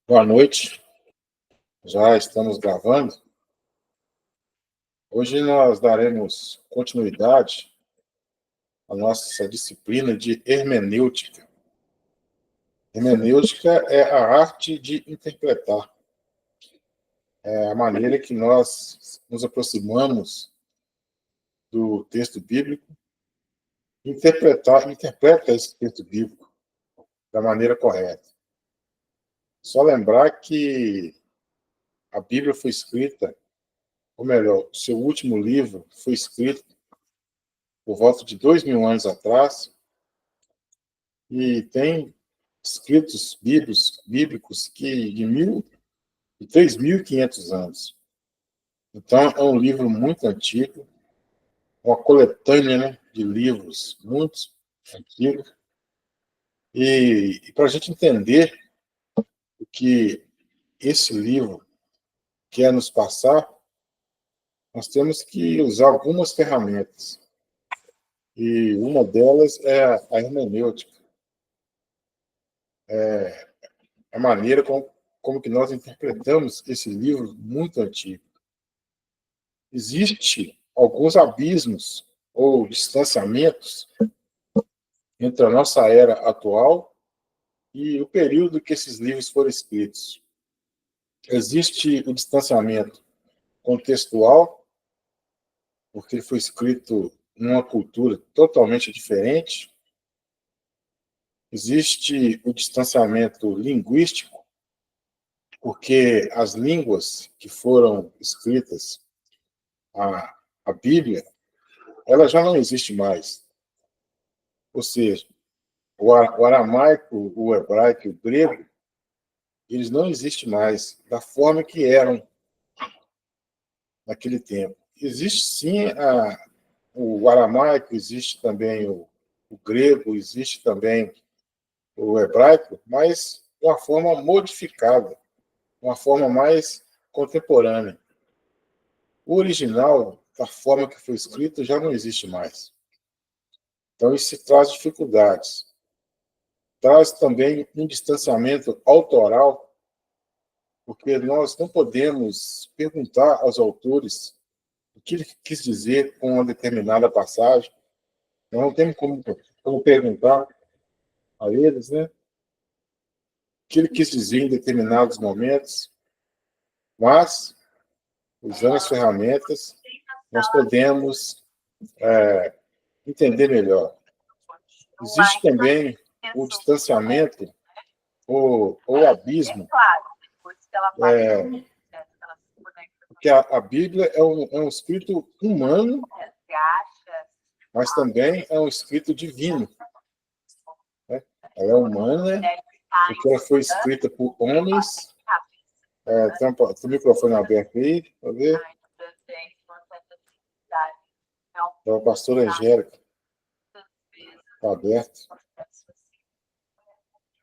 Boa noite, já estamos gravando. Hoje nós daremos continuidade à nossa disciplina de hermenêutica. Hermenêutica é a arte de interpretar, é a maneira que nós nos aproximamos do texto bíblico, interpreta esse texto bíblico da maneira correta. Só lembrar que a Bíblia foi escrita, ou melhor, o seu último livro foi escrito por volta de 2000 anos atrás, e tem escritos bíblicos que de 3.500 anos. Então, é um livro muito antigo, uma coletânea, né, de livros muito antigos. E para a gente entender o que esse livro quer nos passar, nós temos que usar algumas ferramentas. E uma delas é a hermenêutica. A maneira como que nós interpretamos esse livro muito antigo. Existe alguns abismos ou distanciamentos entre a nossa era atual e o período que esses livros foram escritos. Existe o distanciamento contextual, porque ele foi escrito numa cultura totalmente diferente. Existe o distanciamento linguístico, porque as línguas que foram escritas, a Bíblia, ela já não existe mais. Ou seja, o aramaico, o hebraico e o grego, eles não existem mais da forma que eram naquele tempo. Existe sim o aramaico, existe também o grego, existe também o hebraico, mas de uma forma modificada, uma forma mais contemporânea. O original, da forma que foi escrito, já não existe mais. Então, isso traz dificuldades. Traz também um distanciamento autoral, porque nós não podemos perguntar aos autores o que ele quis dizer com uma determinada passagem. Nós não temos como perguntar a eles, né, o que ele quis dizer em determinados momentos, mas, usando as ferramentas, nós podemos entender melhor. Existe também o distanciamento ou abismo, porque a Bíblia é um escrito humano, mas também é um escrito divino. Né? Ela é humana, porque ela foi escrita por homens. Tem o microfone aberto aí, para ver. É a pastora Angélica. Está aberto.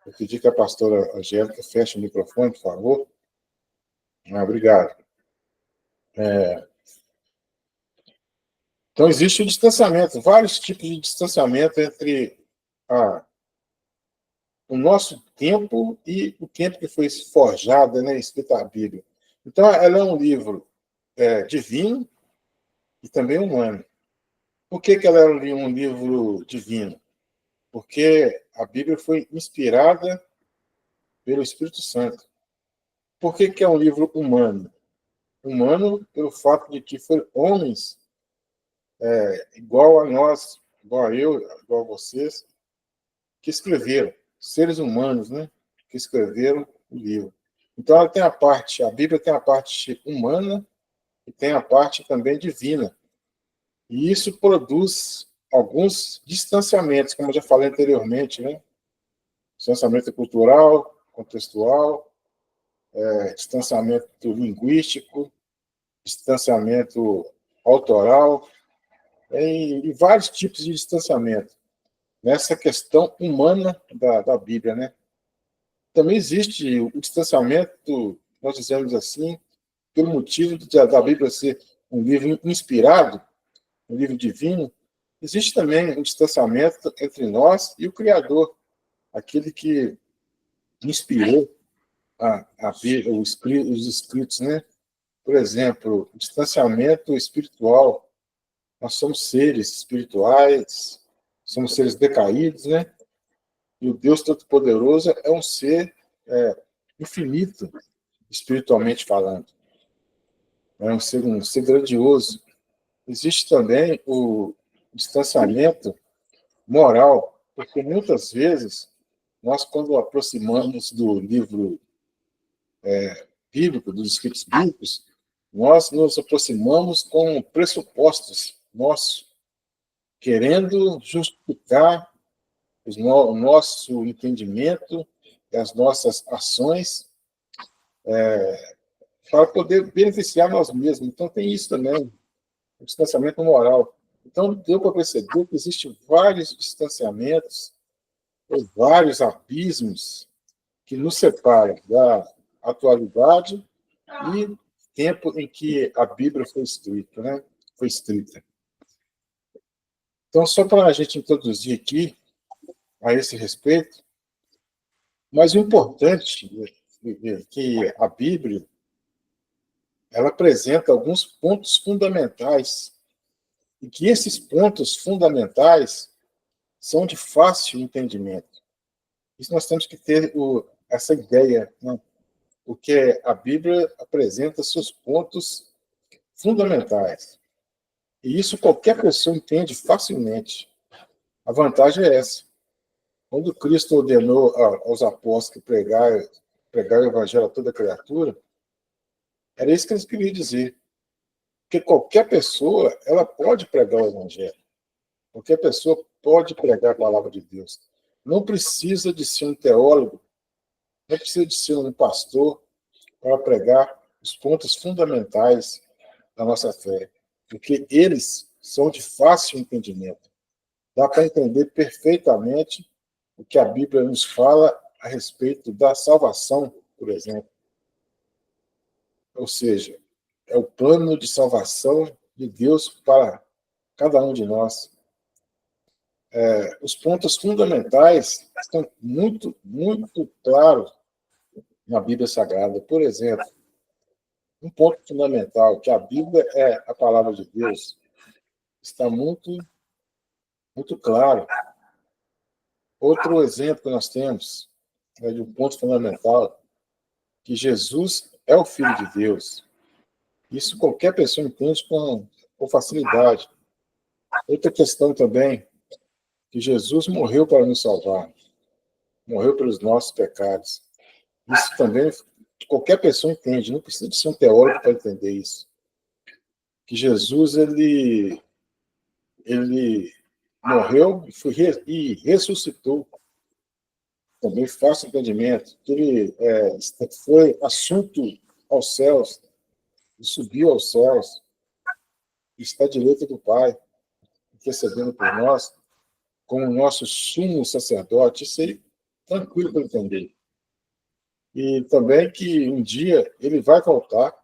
Eu pedi que a pastora Angélica feche o microfone, por favor. Obrigado. Então, existe o distanciamento, vários tipos de distanciamento entre o nosso tempo e o tempo que foi forjada, né, escrita a Bíblia. Então, ela é um livro divino e também humano. Por que ela é um livro divino? Porque a Bíblia foi inspirada pelo Espírito Santo. Por que é um livro humano? Humano pelo fato de que foram homens igual a nós, igual a eu, igual a vocês, que escreveram, seres humanos, né, que escreveram o livro. Então, ela tem a Bíblia tem a parte humana e tem a parte também divina. E isso produz alguns distanciamentos, como eu já falei anteriormente, né? Distanciamento cultural, contextual, distanciamento linguístico, distanciamento autoral, e vários tipos de distanciamento nessa questão humana da Bíblia, né? Também existe o distanciamento, nós dizemos assim, pelo motivo da Bíblia ser um livro inspirado, um livro divino. Existe também um distanciamento entre nós e o Criador, aquele que inspirou os escritos, né? Por exemplo, o distanciamento espiritual. Nós somos seres espirituais, somos seres decaídos, né? E o Deus Todo-Poderoso é um ser infinito, espiritualmente falando. É um ser grandioso. Existe também o distanciamento moral, porque muitas vezes nós, quando aproximamos do livro bíblico, dos escritos bíblicos, nós nos aproximamos com pressupostos nossos, querendo justificar o nosso entendimento e as nossas ações para poder beneficiar nós mesmos. Então, tem isso também, o distanciamento moral. Então, deu para perceber que existem vários distanciamentos, ou vários abismos que nos separam da atualidade e tempo em que a Bíblia foi escrita, né? Foi escrita. Então, só para a gente introduzir aqui a esse respeito, mas o importante é que a Bíblia ela apresenta alguns pontos fundamentais e que esses pontos fundamentais são de fácil entendimento. Isso nós temos que ter essa ideia, né? Porque a Bíblia apresenta seus pontos fundamentais. E isso qualquer pessoa entende facilmente. A vantagem é essa. Quando Cristo ordenou aos apóstolos que pregar o evangelho a toda criatura, era isso que eles queriam dizer. Porque qualquer pessoa, ela pode pregar o evangelho. Qualquer pessoa pode pregar a palavra de Deus. Não precisa de ser um teólogo, não precisa de ser um pastor para pregar os pontos fundamentais da nossa fé, porque eles são de fácil entendimento. Dá para entender perfeitamente o que a Bíblia nos fala a respeito da salvação, por exemplo. Ou seja, é o plano de salvação de Deus para cada um de nós. Os pontos fundamentais estão muito, muito claros na Bíblia Sagrada. Por exemplo, um ponto fundamental, que a Bíblia é a palavra de Deus, está muito, muito claro. Outro exemplo que nós temos de um ponto fundamental, que Jesus é o Filho de Deus. Isso qualquer pessoa entende com facilidade. Outra questão também, que Jesus morreu para nos salvar. Morreu pelos nossos pecados. Isso também qualquer pessoa entende, não precisa de ser um teórico para entender isso. Que Jesus, ele morreu e ressuscitou. Também fácil entendimento. Que ele foi assunto aos céus, e subiu aos céus, e está à direita do Pai, intercedendo por nós, como o nosso sumo sacerdote. Isso aí, tranquilo para entender. E também que um dia ele vai voltar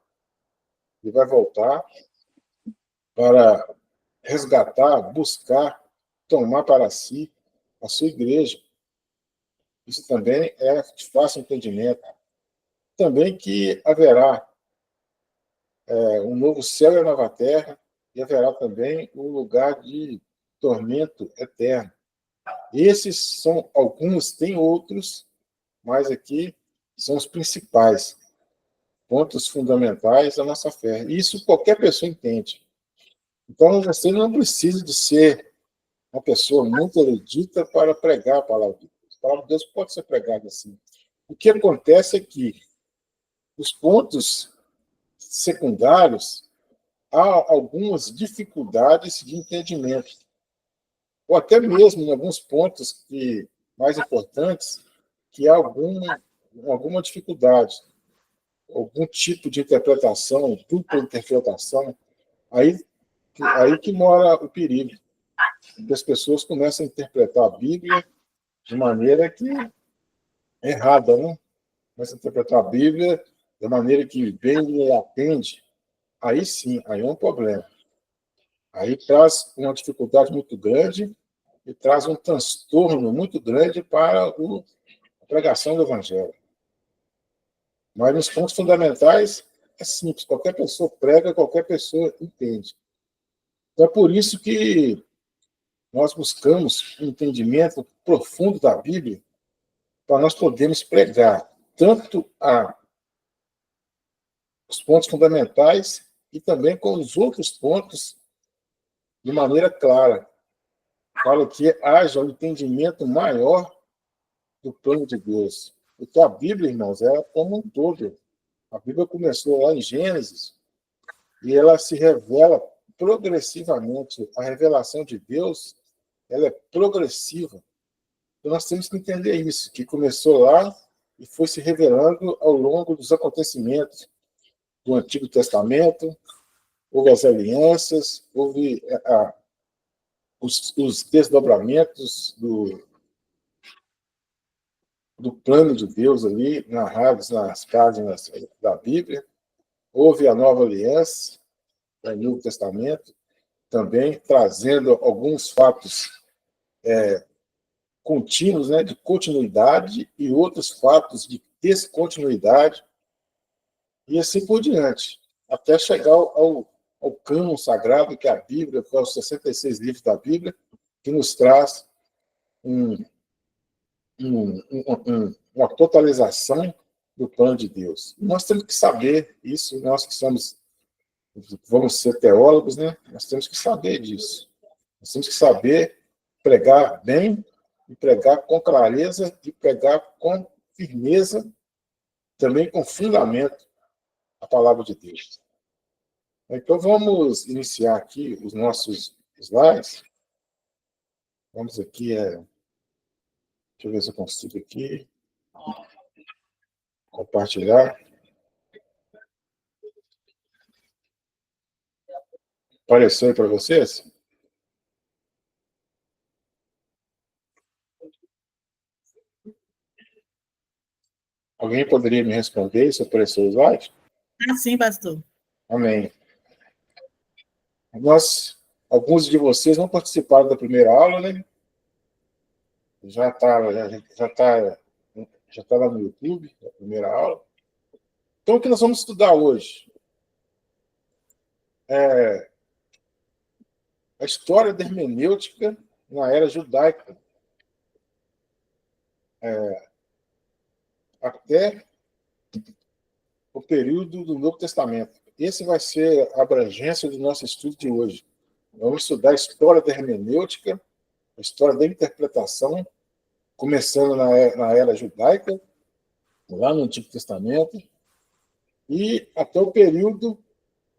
para resgatar, buscar, tomar para si a sua igreja. Isso também é de fácil entendimento. Também que haverá um novo céu e uma nova terra, e haverá também um lugar de tormento eterno. Esses são alguns, tem outros, mas aqui são os principais pontos fundamentais da nossa fé. Isso qualquer pessoa entende. Então, você não precisa de ser uma pessoa muito erudita para pregar a palavra de Deus. A palavra de Deus pode ser pregada assim. O que acontece é que os pontos secundários há algumas dificuldades de entendimento, ou até mesmo em alguns pontos mais importantes, que há alguma dificuldade, algum tipo de interpretação, dupla interpretação, aí que mora o perigo. Que as pessoas começam a interpretar a Bíblia de maneira que é errada, né? Começam a interpretar a Bíblia da maneira que bem lhe atende. Aí sim, aí é um problema. Aí traz uma dificuldade muito grande e traz um transtorno muito grande para a pregação do Evangelho. Mas nos pontos fundamentais é simples, qualquer pessoa prega, qualquer pessoa entende. Então é por isso que nós buscamos um entendimento profundo da Bíblia para nós podermos pregar tanto os pontos fundamentais e também com os outros pontos de maneira clara, para que haja um entendimento maior do plano de Deus. Porque a Bíblia, irmãos, é como um todo. A Bíblia começou lá em Gênesis e ela se revela progressivamente. A revelação de Deus, ela é progressiva. Então nós temos que entender isso, que começou lá e foi se revelando ao longo dos acontecimentos do Antigo Testamento. Houve as alianças, houve os desdobramentos do plano de Deus ali, narrados nas páginas da Bíblia. Houve a nova aliança, no Novo Testamento, também trazendo alguns fatos contínuos, né, de continuidade, e outros fatos de descontinuidade, e assim por diante, até chegar ao cânon sagrado, que é a Bíblia, que é os 66 livros da Bíblia, que nos traz uma totalização do plano de Deus. Nós temos que saber isso, nós que vamos ser teólogos, né? Nós temos que saber disso. Nós temos que saber pregar bem, e pregar com clareza, e pregar com firmeza, também com fundamento, a palavra de Deus. Então, vamos iniciar aqui os nossos slides. Vamos aqui, deixa eu ver se eu consigo aqui compartilhar. Apareceu aí para vocês? Alguém poderia me responder se apareceu o slide? Sim, pastor. Amém. Alguns de vocês não participaram da primeira aula, né? Já está lá no YouTube, a primeira aula. Então, o que nós vamos estudar hoje? A história da hermenêutica na era judaica, até o período do Novo Testamento. Esse vai ser a abrangência do nosso estudo de hoje. Vamos estudar a história da hermenêutica, a história da interpretação, começando na era judaica, lá no Antigo Testamento, e até o período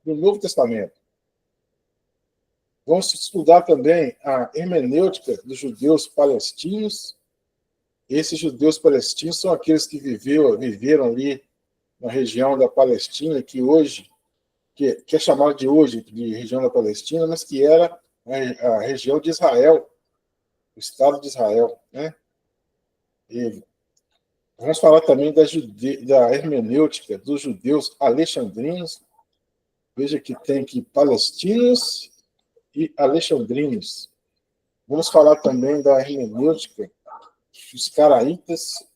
do Novo Testamento. Vamos estudar também a hermenêutica dos judeus palestinos. Esses judeus palestinos são aqueles que viveram ali na região da Palestina, que hoje, que é chamada de hoje de região da Palestina, mas que era a região de Israel, o Estado de Israel, né? E vamos falar também da hermenêutica dos judeus alexandrinos. Veja que tem aqui palestinos e alexandrinos. Vamos falar também da hermenêutica dos caraítas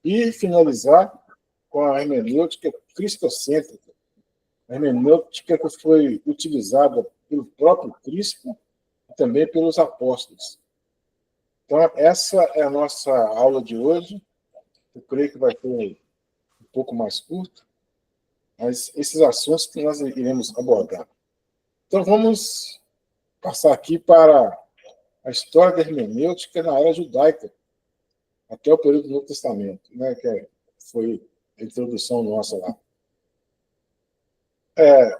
e finalizar com a hermenêutica cristocêntrica, a hermenêutica que foi utilizada pelo próprio Cristo e também pelos apóstolos. Então, essa é a nossa aula de hoje. Eu creio que vai ter um pouco mais curto, mas esses assuntos que nós iremos abordar. Então, vamos passar aqui para a história da hermenêutica na era judaica, até o período do Novo Testamento, né, que foi a introdução nossa lá. É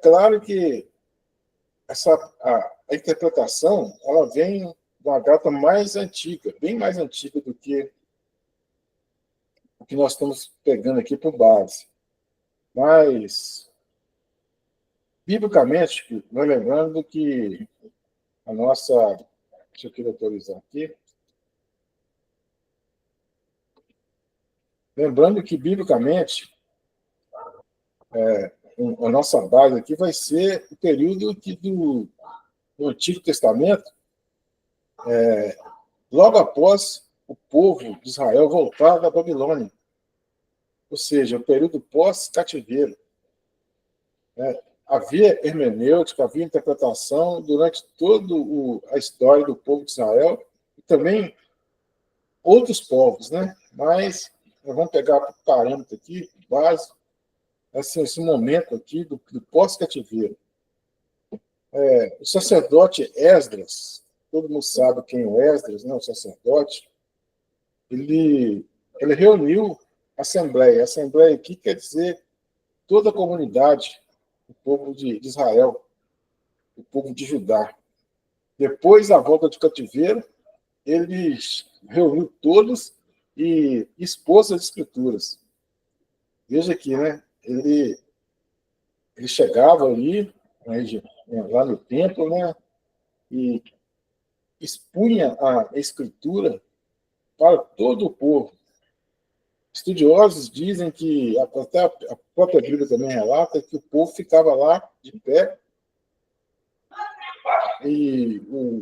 claro que a interpretação ela vem de uma data mais antiga, bem mais antiga do que o que nós estamos pegando aqui por base. Mas, biblicamente, nós lembrando que a nossa... Deixa eu querer atualizar aqui. Lembrando que, biblicamente, a nossa base aqui vai ser o período do Antigo Testamento, logo após o povo de Israel voltar da Babilônia. ou seja, o período pós-cativeiro. Havia hermenêutica, havia interpretação durante toda a história do povo de Israel e também outros povos, né? Mas nós vamos pegar o parâmetro aqui, básico, esse momento aqui do pós-cativeiro. O sacerdote Esdras, todo mundo sabe quem é o Esdras, né? O sacerdote, ele reuniu a assembleia. A assembleia aqui quer dizer toda a comunidade, o povo de Israel, o povo de Judá. Depois da volta do cativeiro, ele reuniu todos e expôs as escrituras. Veja aqui, né? Ele chegava ali, lá no templo, né? E expunha a escritura para todo o povo. Estudiosos dizem que, até a própria Bíblia também relata, que o povo ficava lá de pé e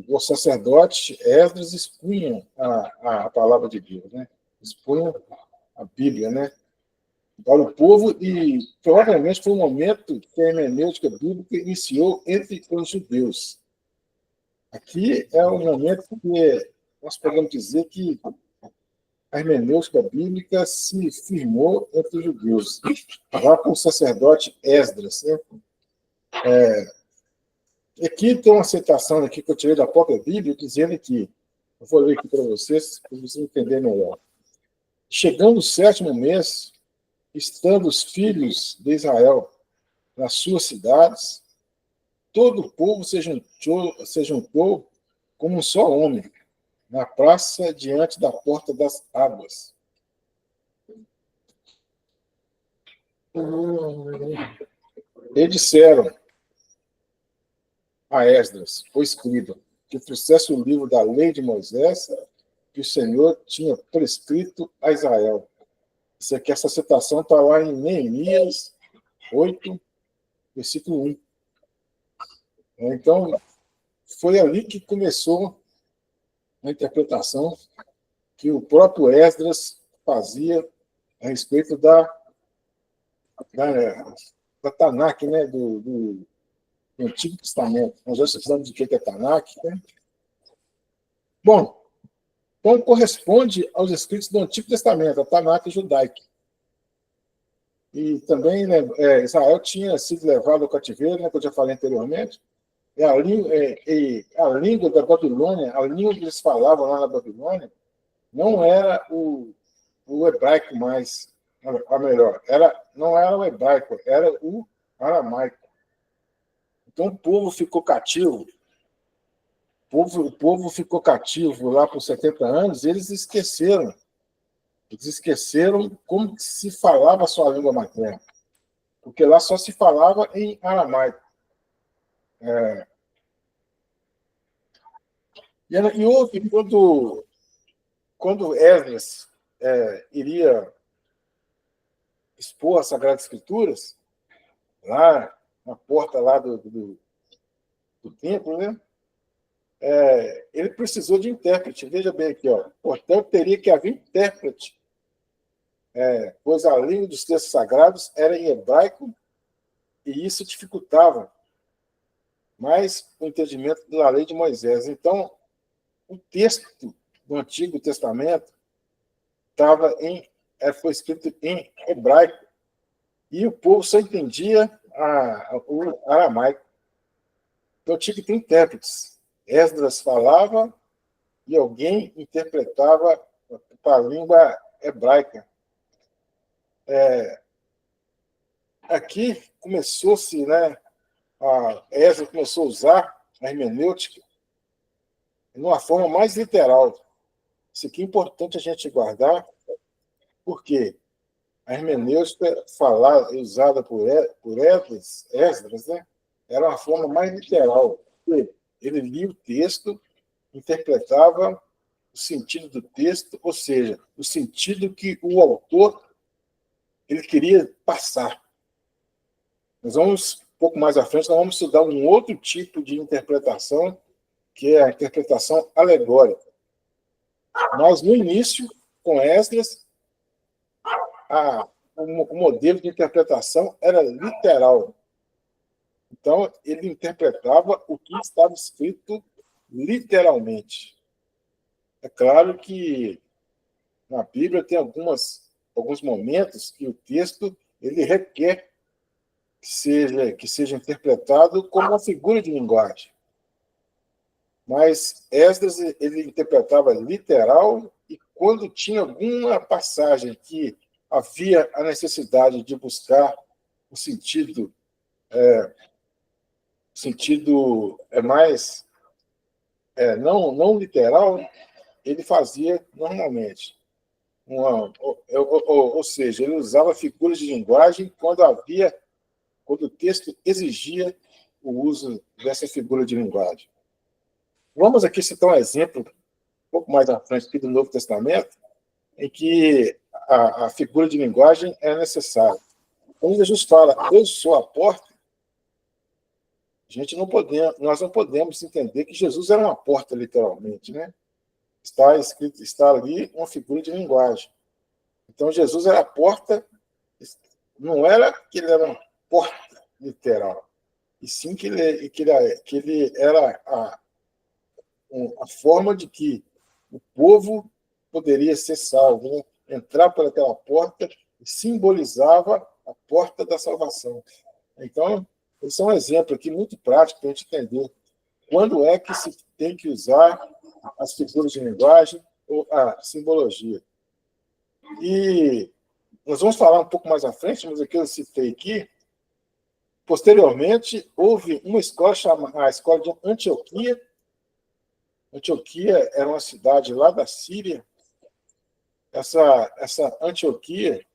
o sacerdote Esdras expunha a palavra de Deus, né? Expunha a Bíblia, né? Para o povo, e provavelmente foi um momento que a hermenêutica bíblica iniciou entre os judeus. Aqui é um momento que nós podemos dizer que a hermenêutica bíblica se firmou entre os judeus, lá com o sacerdote Esdras, né? Aqui tem uma citação aqui que eu tirei da própria Bíblia, dizendo que, eu vou ler aqui para vocês entenderem melhor. Chegando o 7º mês, estando os filhos de Israel nas suas cidades, todo o povo se juntou como um só homem, na praça diante da porta das águas. E disseram a Esdras, o escriba, que trouxesse o livro da lei de Moisés, que o Senhor tinha prescrito a Israel. Isso aqui, essa citação está lá em Neemias 8, versículo 1. Então, foi ali que começou a interpretação que o próprio Esdras fazia a respeito da Tanakh, né, do Antigo Testamento. Nós já estudamos de que é Tanakh, né? Bom, então corresponde aos escritos do Antigo Testamento, a Tanakh judaica. E também, né, Israel tinha sido levado ao cativeiro, né, que eu já falei anteriormente, e a língua da Babilônia, a língua que eles falavam lá na Babilônia, não era o hebraico mais, ou melhor, não era o hebraico, era o aramaico. Então o povo ficou cativo. O povo ficou cativo lá por 70 anos, e eles esqueceram como se falava a sua língua materna, porque lá só se falava em aramaico. E houve, quando Esdras iria expor as Sagradas Escrituras, lá na porta lá do templo, né? Ele precisou de intérprete. Veja bem aqui, ó. Portanto, teria que haver intérprete, pois a língua dos textos sagrados era em hebraico, e isso dificultava mais o entendimento da lei de Moisés. Então, o texto do Antigo Testamento foi escrito em hebraico, e o povo só entendia o aramaico. Então, tinha que ter intérpretes. Esdras falava e alguém interpretava para a língua hebraica. Aqui começou-se, né, Esdras começou a usar a hermenêutica de uma forma mais literal. Isso aqui é importante a gente guardar, porque a hermenêutica usada por Esdras, né, era uma forma mais literal. Ele lia o texto, interpretava o sentido do texto, ou seja, o sentido que o autor ele queria passar. Nós vamos, um pouco mais à frente, nós vamos estudar um outro tipo de interpretação, que é a interpretação alegórica. Mas, no início, com Esdras, a o modelo de interpretação era literal. Então, ele interpretava o que estava escrito literalmente. É claro que na Bíblia tem alguns momentos que o texto ele requer que seja interpretado como uma figura de linguagem. Mas Esdras ele interpretava literal, e quando tinha alguma passagem que havia a necessidade de buscar o sentido mais não literal, ele fazia normalmente. Ou seja, ele usava figuras de linguagem quando o texto exigia o uso dessa figura de linguagem. Vamos aqui citar um exemplo, um pouco mais à frente aqui do Novo Testamento, em que a figura de linguagem é necessária. Quando Jesus fala, eu sou a porta, nós não podemos entender que Jesus era uma porta, literalmente, né? Está ali uma figura de linguagem. Então, Jesus era a porta, não era que ele era uma porta literal, e sim que ele era a forma de que o povo poderia ser salvo, né? Entrar por aquela porta simbolizava a porta da salvação. Então, esse é um exemplo aqui muito prático para a gente entender quando é que se tem que usar as figuras de linguagem ou a simbologia. E nós vamos falar um pouco mais à frente, mas aqui eu citei aqui. Posteriormente, houve uma escola chamada a Escola de Antioquia. Antioquia era uma cidade lá da Síria. Essa Antioquia,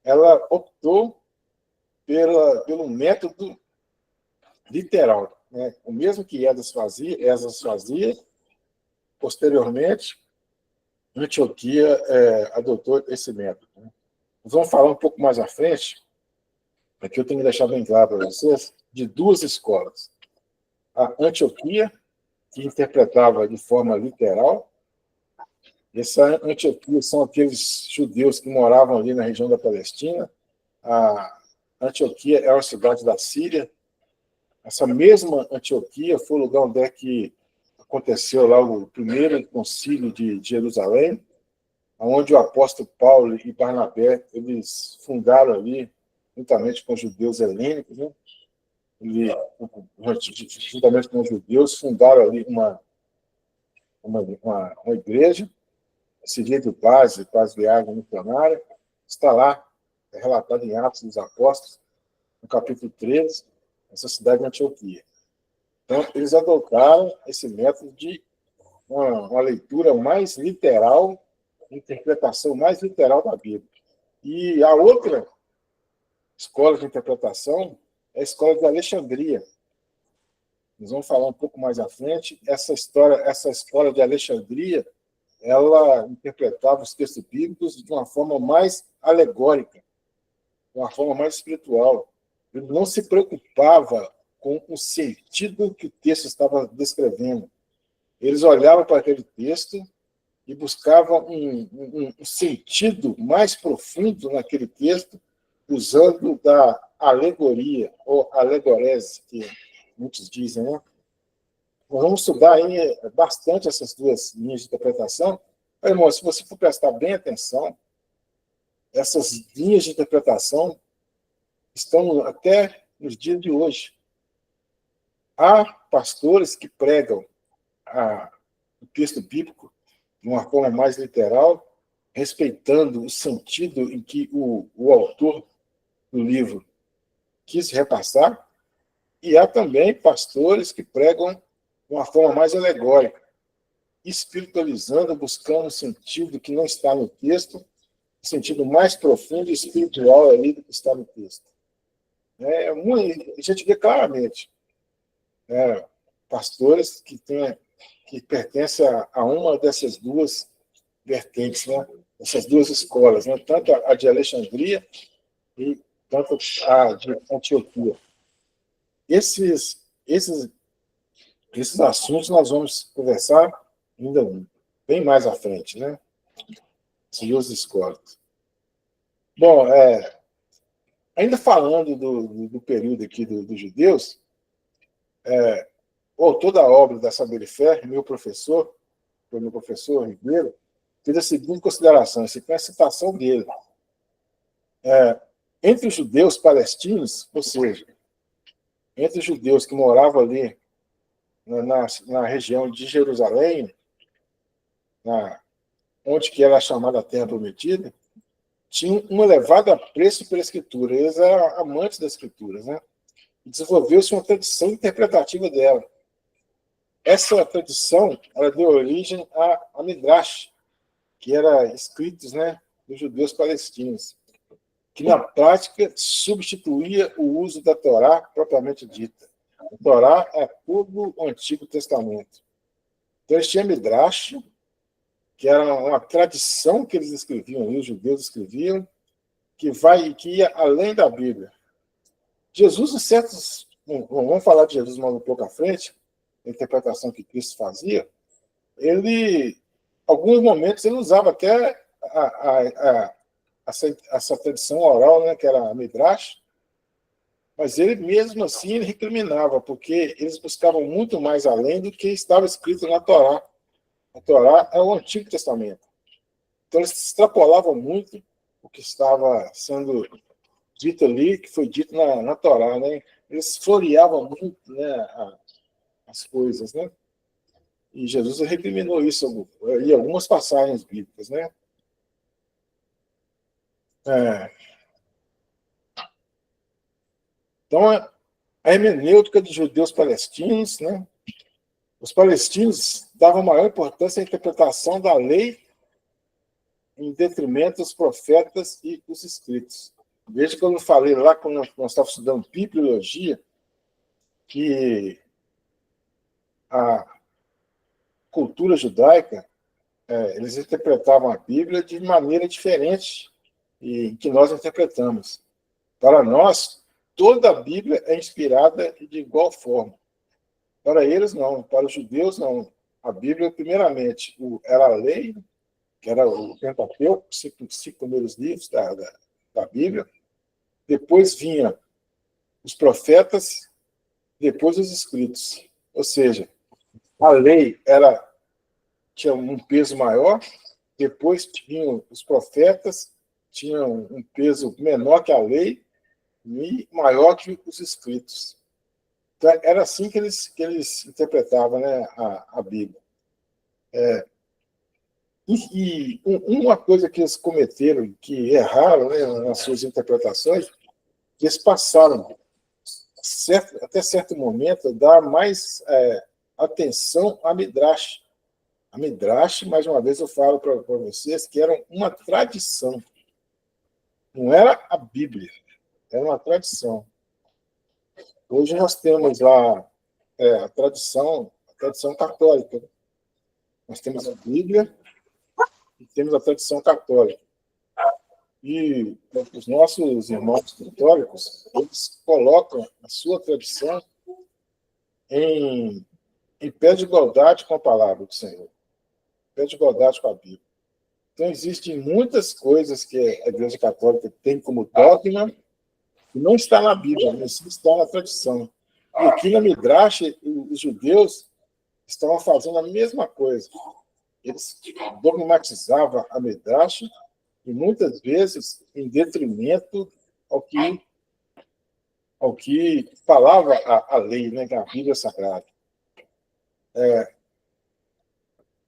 ela optou pelo método literal, né? O mesmo que Esdras fazia, posteriormente, Antioquia adotou esse método, né? Nós vamos falar um pouco mais à frente, aqui eu tenho que deixar bem claro para vocês, de duas escolas. A Antioquia, que interpretava de forma literal. Essa Antioquia são aqueles judeus que moravam ali na região da Palestina. A Antioquia é uma cidade da Síria. Essa mesma Antioquia foi o lugar onde é que aconteceu lá o primeiro concílio de Jerusalém, onde o apóstolo Paulo e Barnabé eles fundaram ali, juntamente com os judeus helênicos, né? Juntamente com os judeus, fundaram ali uma igreja, seguida de base viagem missionária, está lá, relatado em Atos dos Apóstolos, no capítulo 13, essa cidade de Antioquia. Então, eles adotaram esse método de uma leitura mais literal, interpretação mais literal da Bíblia. E a outra escola de interpretação é a escola de Alexandria. Nós vamos falar um pouco mais à frente. Essa escola de Alexandria, ela interpretava os textos bíblicos de uma forma mais alegórica, de uma forma mais espiritual. Ele não se preocupava com o sentido que o texto estava descrevendo. Eles olhavam para aquele texto e buscavam um sentido mais profundo naquele texto, usando da alegoria, ou alegorese, que muitos dizem, né? Nós vamos estudar aí bastante essas duas linhas de interpretação. Mas, irmão, se você for prestar bem atenção, essas linhas de interpretação estão até nos dias de hoje. Há pastores que pregam o texto bíblico de uma forma mais literal, respeitando o sentido em que o autor do livro quis repassar, e há também pastores que pregam de uma forma mais alegórica, espiritualizando, buscando um sentido que não está no texto, um sentido mais profundo e espiritual ali do que está no texto. A gente vê claramente pastores que pertencem a uma dessas duas vertentes, né? Essas duas escolas, né? Tanto a de Alexandria e tanto a de Antioquia. Esses assuntos nós vamos conversar ainda bem mais à frente, né? Essas duas escolas. Bom, ainda falando do período aqui dos judeus, o autor da obra da Saber e Fé, foi meu professor Ribeiro, fez a seguinte consideração, essa é a citação dele. Entre os judeus palestinos, ou seja, entre os judeus que moravam ali na região de Jerusalém, onde que era a chamada Terra Prometida, tinha um elevado apreço pela Escritura. Eles eram amantes das Escrituras, né? E desenvolveu-se uma tradição interpretativa dela. Essa tradição ela deu origem a Midrash, que era escritos, né, dos judeus palestinos, que na prática substituía o uso da Torá propriamente dita. A Torá é todo o Antigo Testamento. Então, eles tinham Midrash, que era uma tradição que eles escreviam, os judeus escreviam, que ia além da Bíblia. Jesus, em certos... Vamos falar de Jesus mais um pouco à frente, a interpretação que Cristo fazia. Ele, em alguns momentos, ele usava até essa tradição oral, né, que era a Midrash, mas ele mesmo assim ele recriminava, porque eles buscavam muito mais além do que estava escrito na Torá. A Torá é o Antigo Testamento. Então eles extrapolavam muito o que estava sendo dito ali, que foi dito na Torá, né? Eles floreavam muito, né, as coisas, né? E Jesus recriminou isso em algumas passagens bíblicas, né? Então, a hermenêutica dos judeus palestinos, né? Os palestinos davam maior importância à interpretação da lei em detrimento dos profetas e dos escritos. Veja que eu falei lá, quando nós estávamos estudando bibliologia, que a cultura judaica, eles interpretavam a Bíblia de maneira diferente e que nós interpretamos. Para nós, toda a Bíblia é inspirada de igual forma. Para eles, não. Para os judeus, não. A Bíblia, primeiramente, era a lei, que era o Pentateuco, os cinco primeiros livros da Bíblia. Depois vinha os profetas, depois os escritos. Ou seja, a lei tinha um peso maior, depois tinham os profetas, tinham um peso menor que a lei e maior que os escritos. Então, era assim que eles interpretavam, né, a Bíblia. Uma coisa que eles cometeram, que erraram, né, nas suas interpretações, que eles passaram, até certo momento, a dar mais atenção à Midrash. A Midrash, mais uma vez eu falo para vocês, que era uma tradição. Não era a Bíblia, era uma tradição. Hoje nós temos lá a tradição católica. Né? Nós temos a Bíblia e temos a tradição católica. E os nossos irmãos católicos, eles colocam a sua tradição em pé de igualdade com a palavra do Senhor, em pé de igualdade com a Bíblia. Então, existem muitas coisas que a Igreja Católica tem como dogma que não está na Bíblia, mas sim está na tradição. E aqui na Midrash, os judeus estavam fazendo a mesma coisa. Eles dogmatizavam a Midrash e muitas vezes em detrimento ao que falava a lei, né, que é a Bíblia Sagrada.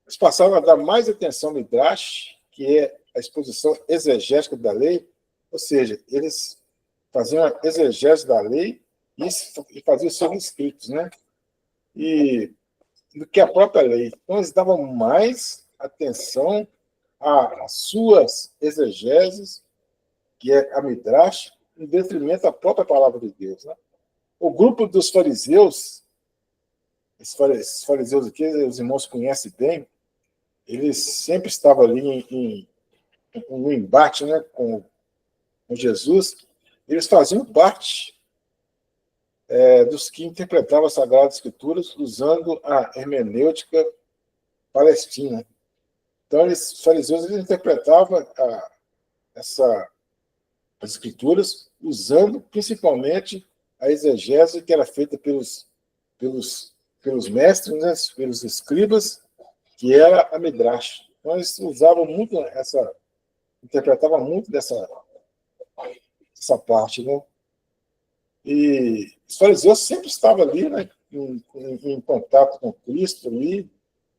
Eles passaram a dar mais atenção ao Midrash, que é a exposição exegética da lei, ou seja, eles faziam a exegese da lei e faziam os seus escritos, né? Do que a própria lei. Então, eles davam mais atenção às suas exegeses, que é a Midrash, em detrimento da própria palavra de Deus. Né? O grupo dos fariseus, esses fariseus aqui, os irmãos conhecem bem, eles sempre estavam ali no embate, né, com Jesus. Eles faziam parte dos que interpretavam as Sagradas Escrituras usando a hermenêutica palestina. Então, os fariseus eles interpretavam essa as escrituras, usando principalmente a exegese que era feita pelos mestres, né, pelos escribas, que era a Midrash. Então, eles usavam muito interpretavam muito dessa parte, né? E os fariseus sempre estavam ali, né, em contato com Cristo, ali,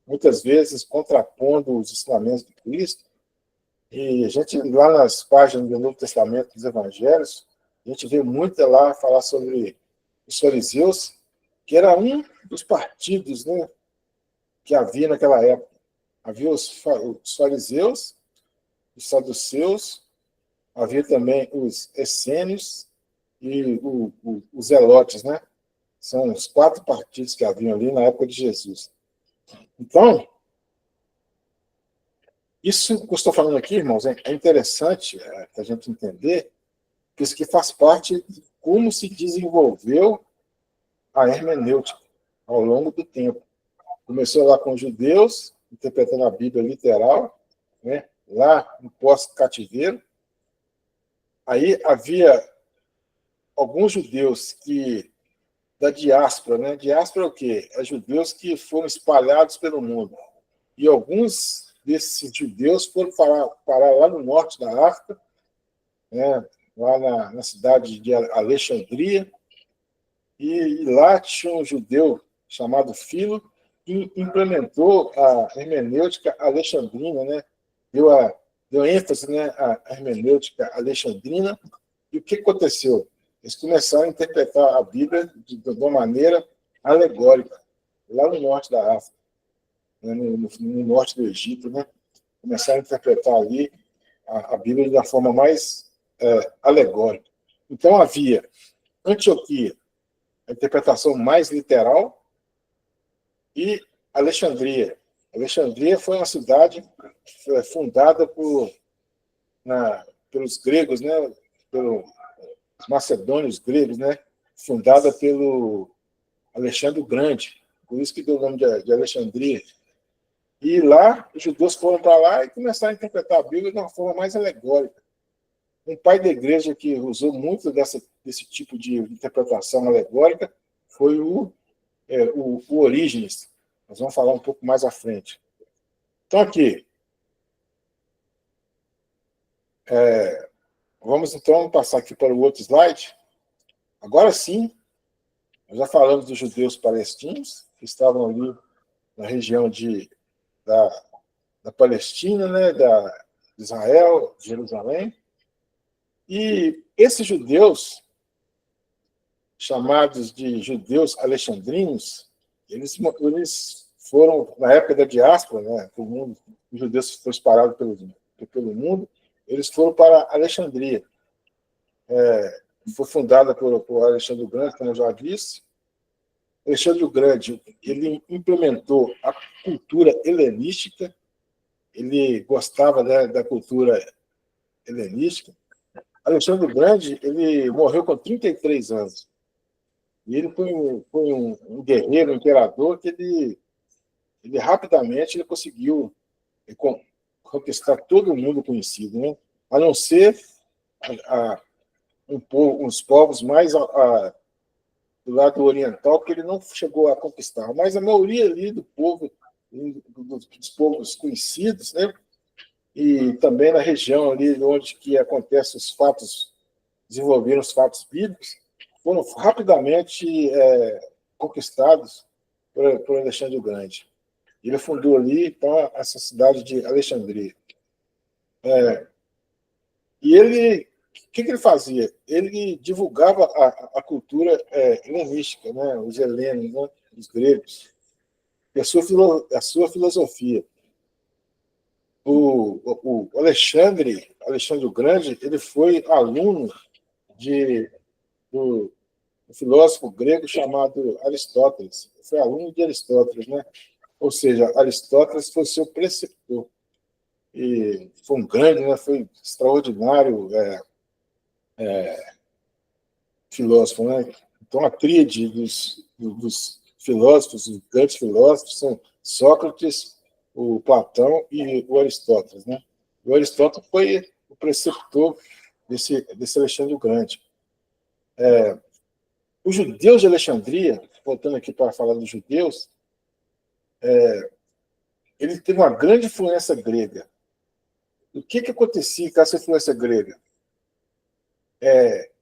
muitas vezes contrapondo os ensinamentos de Cristo. E a gente, lá nas páginas do Novo Testamento, dos Evangelhos, a gente vê muito lá falar sobre os fariseus, que era um dos partidos, né, que havia naquela época. Havia os fariseus, os saduceus, havia também os essênios e os zelotes, né? São os 4 partidos que haviam ali na época de Jesus. Então, isso que eu estou falando aqui, irmãos, é interessante a gente entender que isso aqui faz parte de como se desenvolveu a hermenêutica ao longo do tempo. Começou lá com os judeus, interpretando a Bíblia literal, né? Lá no pós-cativeiro. Aí havia alguns judeus da diáspora, né? Diáspora é o quê? É judeus que foram espalhados pelo mundo. E alguns desses judeus foram parar lá no norte da África, né? Lá na cidade de Alexandria, e lá tinha um judeu chamado Filo, que implementou a hermenêutica alexandrina, né? Deu ênfase, né, à hermenêutica alexandrina. E o que aconteceu? Eles começaram a interpretar a Bíblia de uma maneira alegórica, lá no norte da África, né, no norte do Egito, né? Começaram a interpretar ali a Bíblia de uma forma mais alegórica. Então havia Antioquia, a interpretação mais literal, e Alexandria. Alexandria foi uma cidade fundada pelos gregos, né? Pelos macedônios gregos, né? Fundada pelo Alexandre o Grande, por isso que deu o nome de Alexandria. E lá, os judeus foram para lá e começaram a interpretar a Bíblia de uma forma mais alegórica. Um pai da igreja que usou muito desse tipo de interpretação alegórica foi o Orígenes. Nós vamos falar um pouco mais à frente. Então, aqui, vamos então passar aqui para o outro slide. Agora sim, nós já falamos dos judeus palestinos, que estavam ali na região da Palestina, né, de Israel, de Jerusalém. E esses judeus, chamados de judeus alexandrinos, eles foram, na época da diáspora, né, os judeus foram espalhados pelo mundo, eles foram para Alexandria. Foi fundada por Alexandre o Grande, como eu já disse. Alexandre o Grande, ele implementou a cultura helenística, ele gostava, né, da cultura helenística. Alexandre o Grande, ele morreu com 33 anos. E ele foi um guerreiro, um imperador, que ele rapidamente conseguiu conquistar todo o mundo conhecido, né? A não ser uns povos mais do lado oriental, que ele não chegou a conquistar. Mas a maioria ali dos povos conhecidos, né? E também na região ali onde que acontecem os fatos, desenvolveram os fatos bíblicos, foram rapidamente conquistados por Alexandre o Grande. Ele fundou ali, então, essa cidade de Alexandria. E ele, o que ele fazia? Ele divulgava a cultura helenística, né? Os helenos, né? Os gregos, e a sua filosofia. O Alexandre o Grande, ele foi aluno do filósofo grego chamado Aristóteles. Foi aluno de Aristóteles, né? Ou seja, Aristóteles foi seu preceptor. E foi um grande, né? Foi extraordinário filósofo, né? Então, a tríade dos filósofos, os grandes filósofos, são Sócrates, o Platão e o Aristóteles, né? O Aristóteles foi o preceptor desse Alexandre o Grande. Os judeus de Alexandria, voltando aqui para falar dos judeus, ele teve uma grande influência grega. O que acontecia com essa influência grega?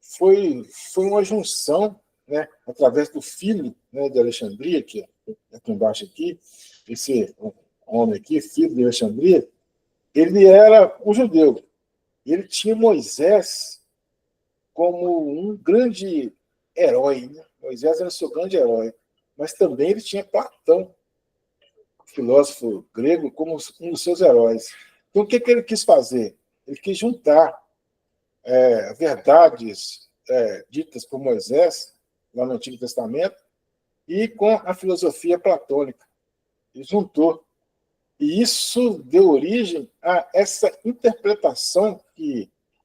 Foi uma junção, né, através do filho, né, de Alexandria, que é aqui embaixo aqui, esse homem aqui, filho de Alexandria, ele era um judeu. Ele tinha Moisés como um grande herói. Né? Moisés era o seu grande herói. Mas também ele tinha Platão, filósofo grego, como um dos seus heróis. Então, o que ele quis fazer? Ele quis juntar verdades ditas por Moisés, lá no Antigo Testamento, e com a filosofia platônica. Ele juntou. E isso deu origem a essa interpretação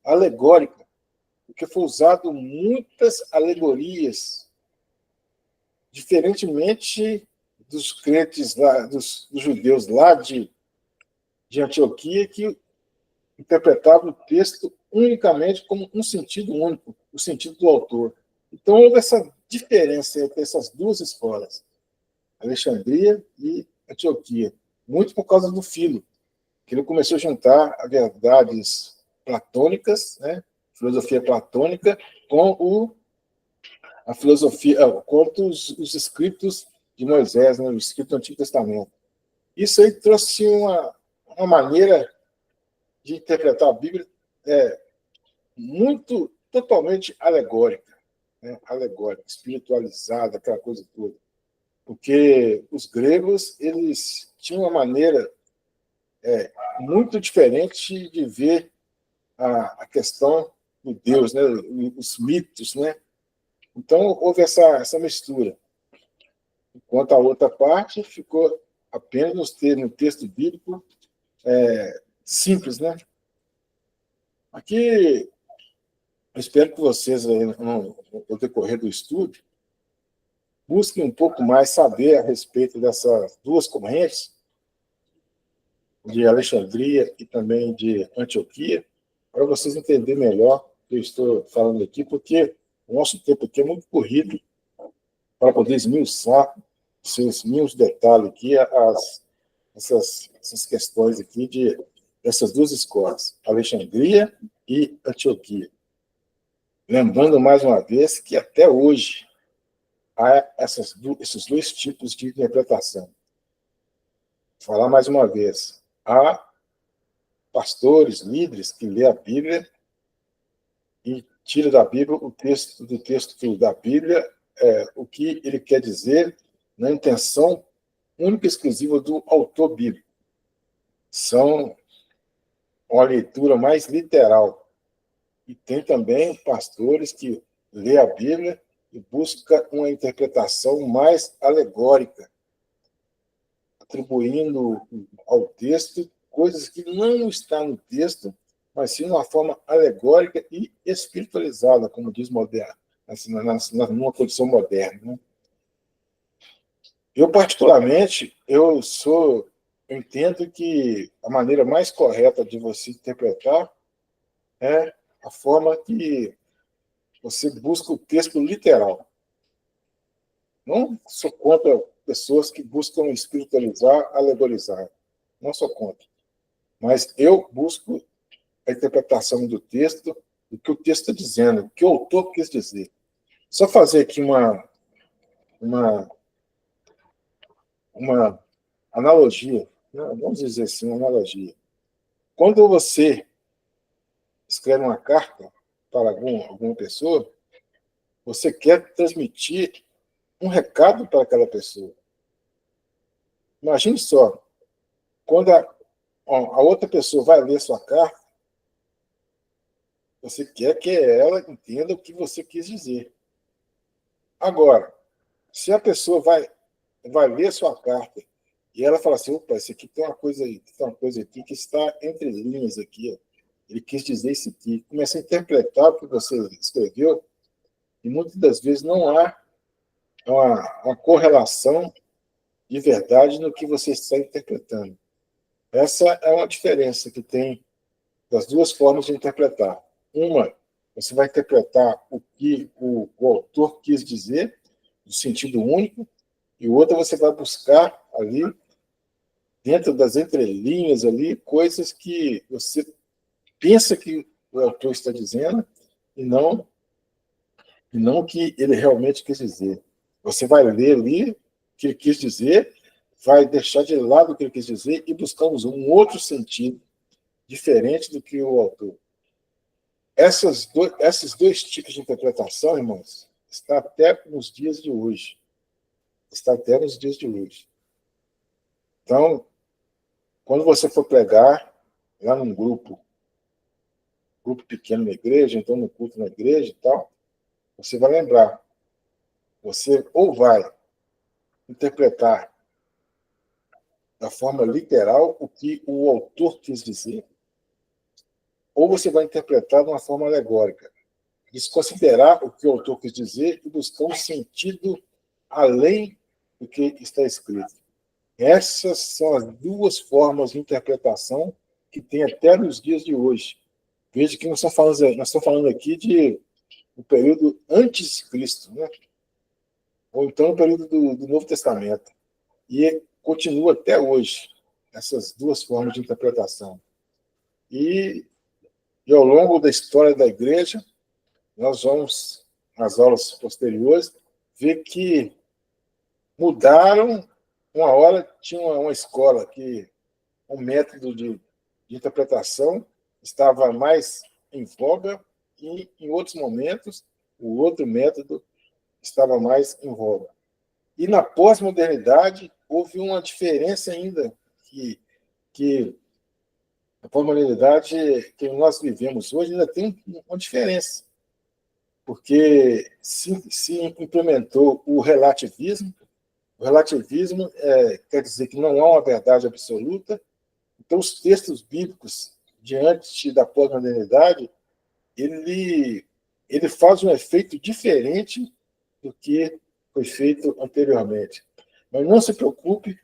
alegórica, porque foi usado muitas alegorias, diferentemente dos crentes lá, dos judeus lá de Antioquia, que interpretavam o texto unicamente como um sentido único, o sentido do autor. Então, houve essa diferença entre essas duas escolas, Alexandria e Antioquia, muito por causa do Filo, que ele começou a juntar as verdades platônicas, né, filosofia platônica, com a filosofia, com os escritos de Moisés, né, o escrito do Antigo Testamento. Isso aí trouxe uma maneira de interpretar a Bíblia totalmente alegórica, né, alegórica, espiritualizada, aquela coisa toda. Porque os gregos, eles tinham uma maneira muito diferente de ver a questão do Deus, né, os mitos, né? Então, houve essa mistura. Enquanto a outra parte ficou apenas no texto bíblico simples, né? Aqui, eu espero que vocês, no decorrer do estudo, busquem um pouco mais saber a respeito dessas duas correntes, de Alexandria e também de Antioquia, para vocês entenderem melhor o que eu estou falando aqui, porque o nosso tempo aqui é muito corrido para poder esmiuçar esses mínimos detalhes aqui, essas questões aqui dessas duas escolas, Alexandria e Antioquia. Lembrando mais uma vez que até hoje há esses dois tipos de interpretação. Vou falar mais uma vez. Há pastores, líderes que lê a Bíblia e tira da Bíblia do texto da Bíblia o que ele quer dizer na intenção única e exclusiva do autor bíblico. São uma leitura mais literal. E tem também pastores que lê a Bíblia e busca uma interpretação mais alegórica, atribuindo ao texto coisas que não estão no texto, mas sim de uma forma alegórica e espiritualizada, como diz moderno, assim, numa condição moderna. Né? Eu, particularmente, entendo que a maneira mais correta de você interpretar é a forma que você busca o texto literal. Não sou contra pessoas que buscam espiritualizar, alegorizar. Não sou contra. Mas eu busco a interpretação do texto, do que o texto está dizendo, o que o autor quis dizer. Só fazer aqui uma analogia, né? Vamos dizer assim, uma analogia. Quando você escreve uma carta para alguma pessoa, você quer transmitir um recado para aquela pessoa. Imagine só, quando a outra pessoa vai ler sua carta, você quer que ela entenda o que você quis dizer. Agora, se a pessoa vai ler sua carta e ela fala assim, opa, isso aqui tem uma coisa aqui que está entre linhas aqui, ó. Ele quis dizer isso aqui. Começa a interpretar o que você escreveu e muitas das vezes não há uma correlação de verdade no que você está interpretando. Essa é uma diferença que tem das duas formas de interpretar. Uma, você vai interpretar o que o autor quis dizer, no sentido único, e outra você vai buscar ali, dentro das entrelinhas ali, coisas que você pensa que o autor está dizendo e não o que ele realmente quis dizer. Você vai ler ali o que ele quis dizer, vai deixar de lado o que ele quis dizer e buscar um outro sentido diferente do que o autor. Esses dois tipos de interpretação, irmãos, está até nos dias de hoje. Está até nos dias de hoje. Então, quando você for pregar lá num grupo pequeno na igreja, então no culto na igreja e tal, você vai lembrar, você ou vai interpretar da forma literal o que o autor quis dizer, ou você vai interpretar de uma forma alegórica, desconsiderar o que o autor quis dizer e buscar um sentido além do que está escrito. Essas são as duas formas de interpretação que tem até nos dias de hoje. Veja que nós estamos falando aqui de um período antes de Cristo, né? Ou então o período do Novo Testamento. E continua até hoje, essas duas formas de interpretação. E ao longo da história da igreja, nós vamos, nas aulas posteriores, ver que mudaram. Uma hora tinha uma escola que um método de interpretação estava mais em voga e, em outros momentos, o outro método estava mais em voga. E na pós-modernidade houve uma diferença ainda que a pós-modernidade que nós vivemos hoje ainda tem uma diferença, porque se implementou o relativismo. O relativismo quer dizer que não há uma verdade absoluta. Então, os textos bíblicos, diante da pós-modernidade, ele faz um efeito diferente do que foi feito anteriormente. Mas não se preocupe,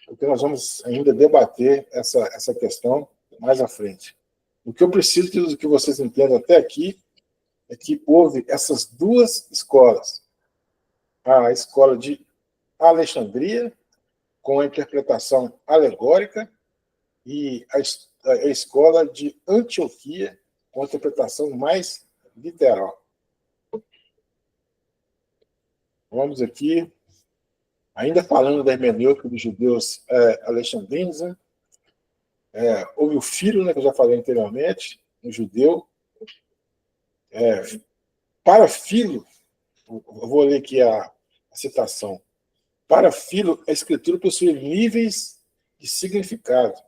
porque nós vamos ainda debater essa questão mais à frente. O que eu preciso que vocês entendam até aqui é que houve essas duas escolas. A escola de Alexandria, com a interpretação alegórica, e a escola de Antioquia, com a interpretação mais literal. Vamos aqui, ainda falando da hermenêutica dos judeus alexandrinos, né? Houve o Filo, né, que eu já falei anteriormente, um judeu. Para Filo, eu vou ler aqui a citação. Para Filo, a escritura possui níveis de significado,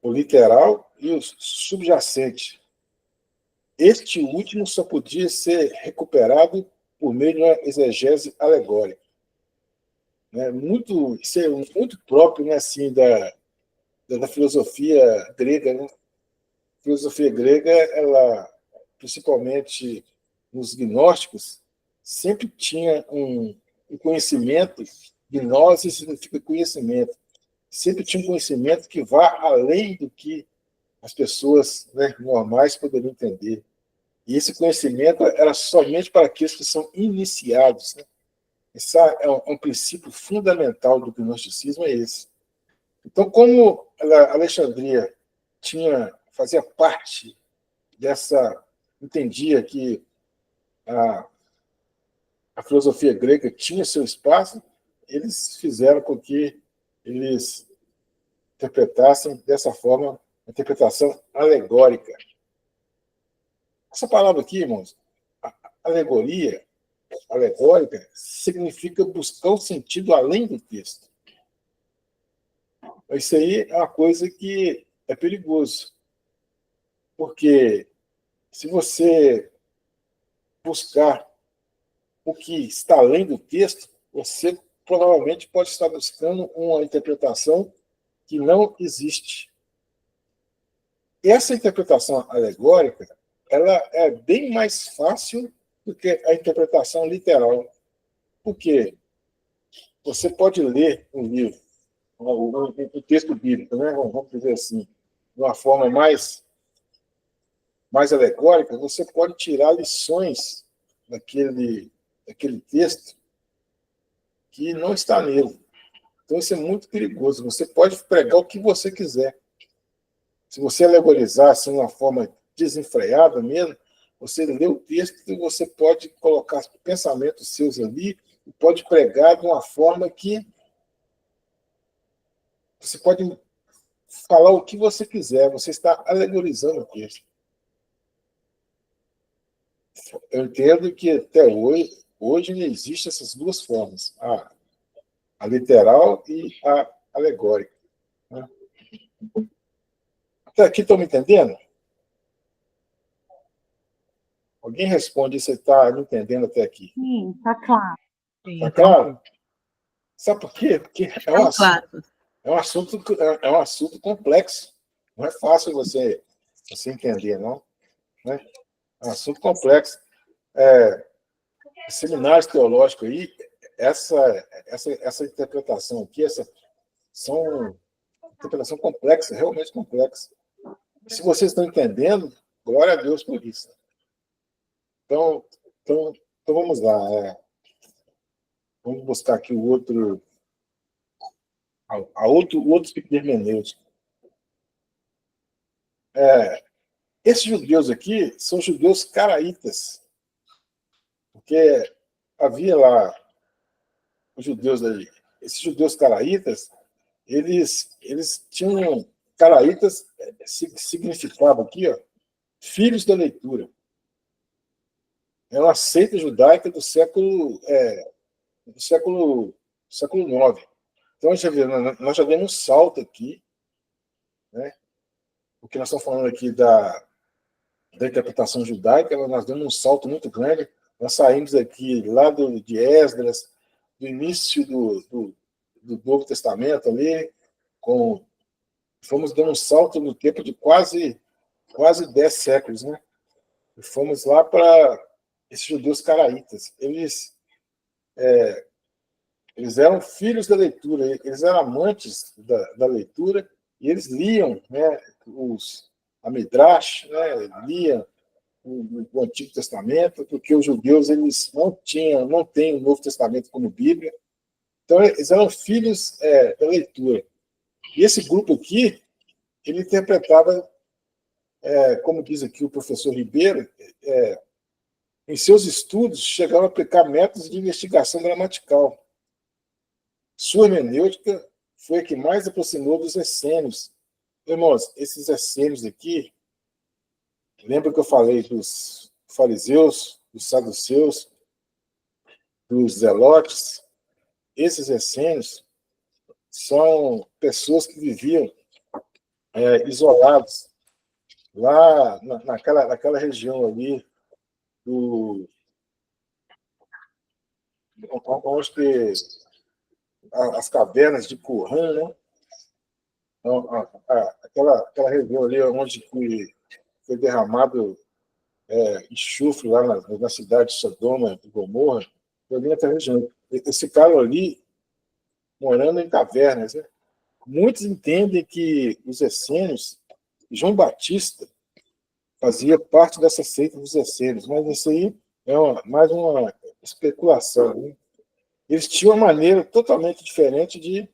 o literal e o subjacente. Este último só podia ser recuperado por meio de uma exegese alegórica. Isso é muito próprio, né, assim, da filosofia grega. Né? A filosofia grega, ela, principalmente nos gnósticos, sempre tinha um conhecimento. Gnose significa conhecimento. Sempre tinha um conhecimento que vá além do que as pessoas, né, normais poderiam entender. E esse conhecimento era somente para aqueles que são iniciados. Né? Esse é um princípio fundamental do gnosticismo, é esse. Então, como a Alexandria fazia parte entendia que a filosofia grega tinha seu espaço, eles fizeram com que eles interpretassem dessa forma, a interpretação alegórica. Essa palavra aqui, irmãos, alegoria, alegórica, significa buscar o sentido além do texto. Isso aí é uma coisa que é perigoso, porque se você buscar o que está além do texto, você provavelmente pode estar buscando uma interpretação que não existe. Essa interpretação alegórica, ela é bem mais fácil do que a interpretação literal. Por quê? Você pode ler um livro, um texto bíblico, né? Vamos dizer assim, de uma forma mais mais alegórica, você pode tirar lições daquele texto que não está nele. Então, isso é muito perigoso. Você pode pregar o que você quiser. Se você alegorizar assim, de uma forma desenfreada mesmo, você lê o texto e você pode colocar pensamentos seus ali e pode pregar de uma forma que você pode falar o que você quiser. Você está alegorizando o texto. Eu entendo que até hoje existem essas duas formas, a literal e a alegórica. Né? Até aqui estão me entendendo? Alguém responde se está me entendendo até aqui. Sim, está claro. Está claro? Sabe por quê? Porque é um assunto complexo. Não é fácil você entender, não. Né? É um assunto complexo. Seminários teológicos aí, essa interpretação aqui, são interpretação complexa, realmente complexa. Se vocês estão entendendo, glória a Deus por isso. Então, então vamos lá. Vamos buscar aqui o outro tipo de hermenêutica. Esses judeus aqui são judeus caraítas, porque havia lá os judeus ali. Esses judeus caraítas, eles tinham... Caraítas significava aqui, ó, filhos da leitura. É uma seita judaica do século IX. Então, nós já demos um salto aqui, né? Porque nós estamos falando aqui da interpretação judaica, nós demos um salto muito grande. Nós saímos aqui lá de Esdras, do início do Novo Testamento ali, fomos dando um salto no tempo de quase 10 séculos, né? E fomos lá para esses judeus caraítas. Eles eram filhos da leitura, eles eram amantes da leitura, e eles liam, né, a Midrash, né, liam o Antigo Testamento, porque os judeus eles não têm o Novo Testamento como Bíblia. Então, eles eram filhos da leitura. E esse grupo aqui, ele interpretava, como diz aqui o professor Ribeiro, em seus estudos, chegava a aplicar métodos de investigação gramatical. Sua hermenêutica foi a que mais aproximou dos essênios. Irmãos, esses essênios aqui, lembra que eu falei dos fariseus, dos saduceus, dos zelotes? Esses essênios são pessoas que viviam isolados lá naquela região ali onde as cavernas de Qumran, né? Então, aquela região ali onde foi derramado enxofre lá na cidade de Sodoma e Gomorra, foi ali naquela região. Esse cara ali morando em cavernas, né? Muitos entendem que os essênios, João Batista fazia parte dessa seita dos essênios, mas isso aí é mais uma especulação. Né? Eles tinham uma maneira totalmente diferente de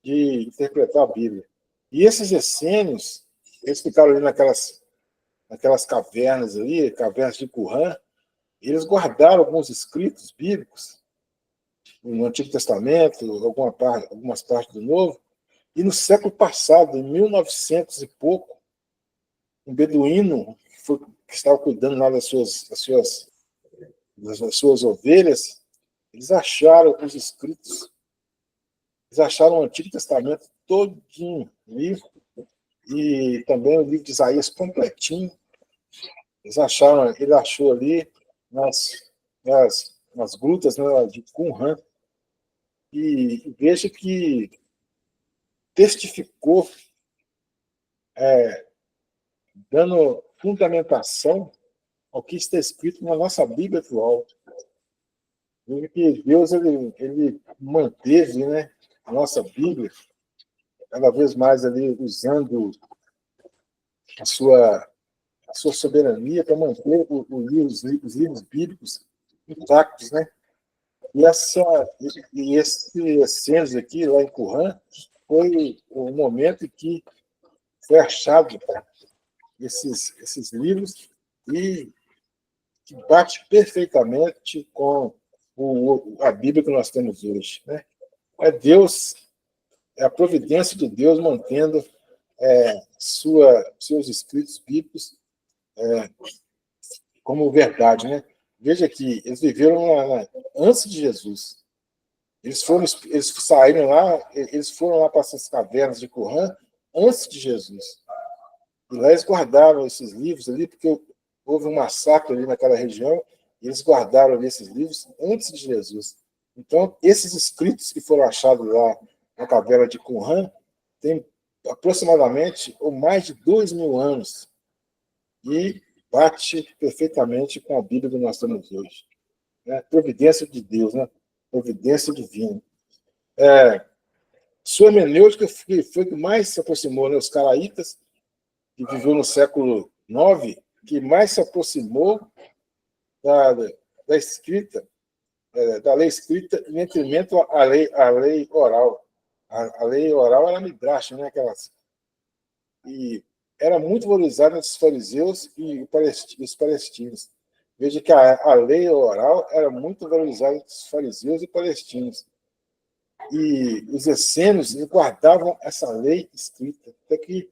interpretar a Bíblia. E esses essênios, eles ficaram ali naquelas cavernas ali, cavernas de Qumran, eles guardaram alguns escritos bíblicos no Antigo Testamento, algumas partes do Novo, e no século passado, em 1900 e pouco, um beduíno que estava cuidando lá das suas ovelhas, eles acharam os escritos, eles acharam o Antigo Testamento todinho, livro, e também o livro de Isaías completinho. Ele achou ali nas grutas, né, de Qumran, e veja que testificou, dando fundamentação ao que está escrito na nossa Bíblia atual. Que Deus ele manteve, né, a nossa Bíblia cada vez mais ali usando a sua a sua soberania para manter os livros bíblicos intactos, né? E esse censo aqui, lá em Qumran, foi o momento em que foi achado esses livros e que bate perfeitamente com a Bíblia que nós temos hoje, né? É Deus, é a providência de Deus mantendo seus escritos bíblicos como verdade, né? Veja que eles viveram antes de Jesus. Eles saíram lá, eles foram lá para essas cavernas de Qumran antes de Jesus. E lá eles guardaram esses livros ali, porque houve um massacre ali naquela região, e eles guardaram ali esses livros antes de Jesus. Então, esses escritos que foram achados lá na caverna de Qumran têm aproximadamente ou mais de 2.000 anos e bate perfeitamente com a Bíblia que nós temos hoje. Né? Providência de Deus, né? Providência divina. Sua hermenêutica foi que mais se aproximou, né? Os caraítas, que viveu no século IX, que mais se aproximou da escrita, da lei escrita, em detrimento à lei oral. A lei oral era midrash, né? E era muito valorizada dos fariseus e os palestinos. Veja que a lei oral era muito valorizada dos fariseus e palestinos. E os essênios guardavam essa lei escrita. Até que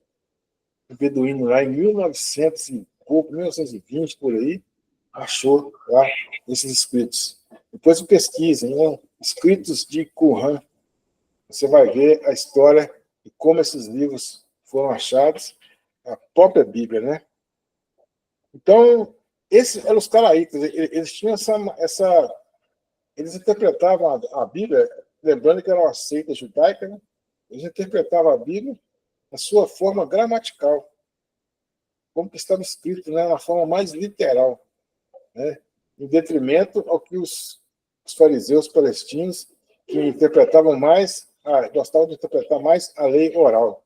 o beduíno lá em 1900 e pouco, 1920, por aí, achou lá esses escritos. Depois pesquisa, né? Escritos de Qumran. Você vai ver a história de como esses livros foram achados, a própria Bíblia, né? Então, esses eram os caraítas. Eles tinham eles interpretavam a Bíblia, lembrando que era uma seita judaica, né? Eles interpretavam a Bíblia na sua forma gramatical, como que estava escrito, né, na forma mais literal, né, em detrimento ao que os fariseus palestinos, que interpretavam mais, gostavam de interpretar mais a lei oral.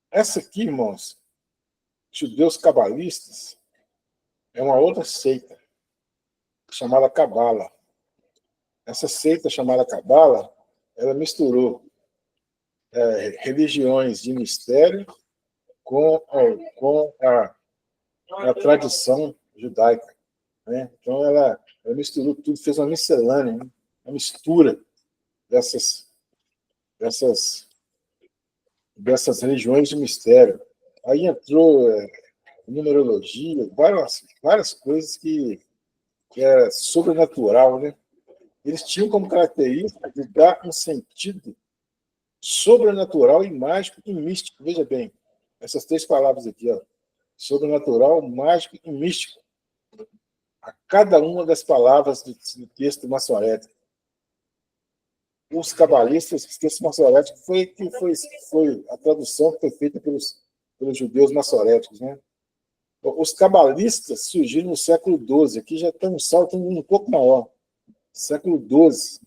Essa aqui, irmãos, judeus cabalistas, é uma outra seita, chamada Cabala. Essa seita chamada Cabala, ela misturou religiões de mistério com a tradição judaica. Né? Então, ela misturou tudo, fez uma miscelânea, né? Uma mistura dessas, dessas, dessas religiões de mistério. Aí entrou numerologia, várias coisas que é sobrenatural. Né? Eles tinham como característica de dar um sentido sobrenatural e mágico e místico. Veja bem, essas três palavras aqui, ó, sobrenatural, mágico e místico, a cada uma das palavras do texto maçorético. Os cabalistas, o texto maçorético foi a tradução que foi feita pelos judeus maçoréticos. Né? Os cabalistas surgiram no século XII, aqui já tem um salto um pouco maior, século XII,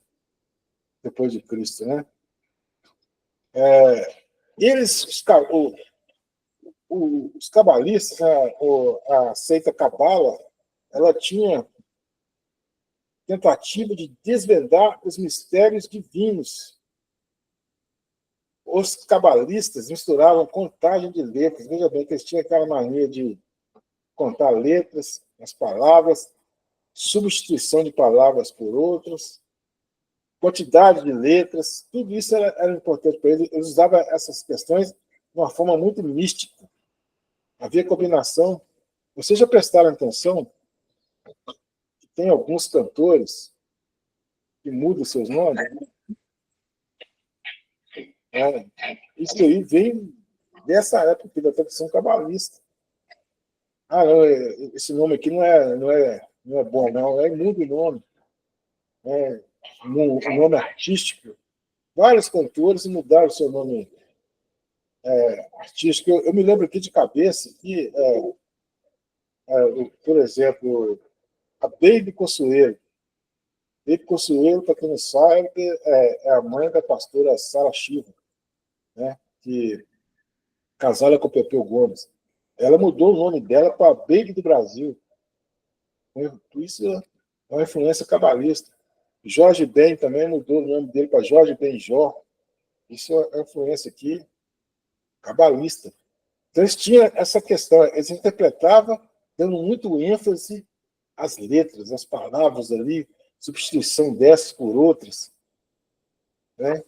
depois de Cristo. Né? Os cabalistas, a seita Cabala, ela tinha tentativa de desvendar os mistérios divinos. Os cabalistas misturavam contagem de letras. Veja bem que eles tinham aquela mania de contar letras, as palavras, substituição de palavras por outras, quantidade de letras, tudo isso era importante para eles. Eles usavam essas questões de uma forma muito mística. Havia combinação. Vocês já prestaram atenção que tem alguns cantores que mudam seus nomes? Isso aí vem dessa época da tradição cabalista. Não, esse nome aqui não é bom, não. Muda o nome. O nome artístico. Vários cantores mudaram o seu nome artístico. Eu me lembro aqui de cabeça que, por exemplo, a Baby Consuelo. Baby Consuelo, para quem não sabe, é a mãe da pastora Sara Shiva, né? Que casada com o Pepeu Gomes. Ela mudou o nome dela para Baby do Brasil. Isso é uma influência cabalista. Jorge Ben também mudou o nome dele para Jorge Benjor. Isso é uma influência aqui cabalista. Então, eles tinham essa questão, eles interpretavam dando muito ênfase às letras, às palavras ali, substituição dessas por outras. Né?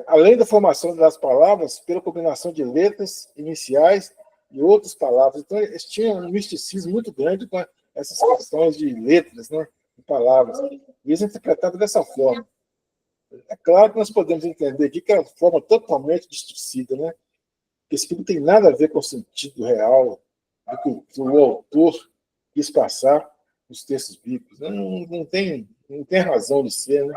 Além da formação das palavras, pela combinação de letras iniciais e outras palavras. Então, eles tinham um misticismo muito grande com essas questões de letras, né, de palavras. E eles interpretavam dessa forma. É claro que nós podemos entender aqui que é uma forma totalmente distorcida, né? Que esse filme não tem nada a ver com o sentido real do que o autor quis passar nos textos bíblicos. Não tem razão de ser, né?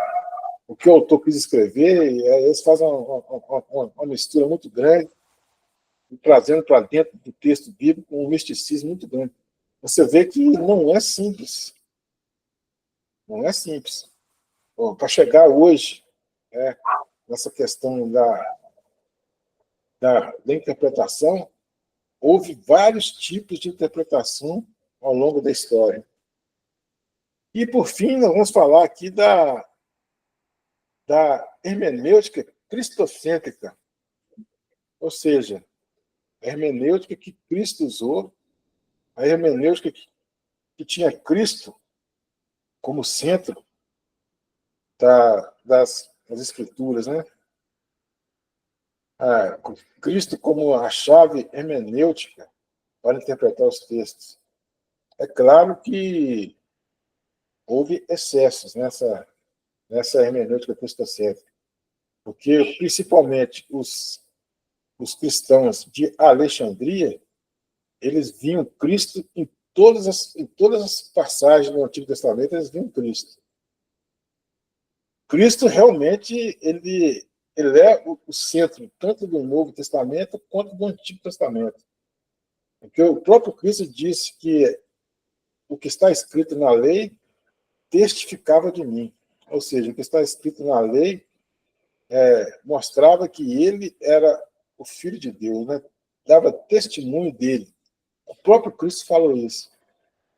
O que o autor quis escrever, eles fazem uma mistura muito grande, trazendo para dentro do texto bíblico um misticismo muito grande. Você vê que não é simples. Não é simples. Para chegar hoje, nessa questão da interpretação, houve vários tipos de interpretação ao longo da história. E, por fim, nós vamos falar aqui da hermenêutica cristocêntrica, ou seja, a hermenêutica que Cristo usou, a hermenêutica que tinha Cristo como centro das Escrituras, né? Cristo como a chave hermenêutica para interpretar os textos. É claro que houve excessos nessa hermenêutica cristocêntrica, porque, principalmente, os cristãos de Alexandria, eles viam Cristo em todas as passagens do Antigo Testamento, eles viam Cristo. Cristo realmente ele é o centro tanto do Novo Testamento quanto do Antigo Testamento. Porque o próprio Cristo disse que o que está escrito na lei testificava de mim. Ou seja, o que está escrito na lei mostrava que ele era o Filho de Deus, né? Dava testemunho dele. O próprio Cristo falou isso.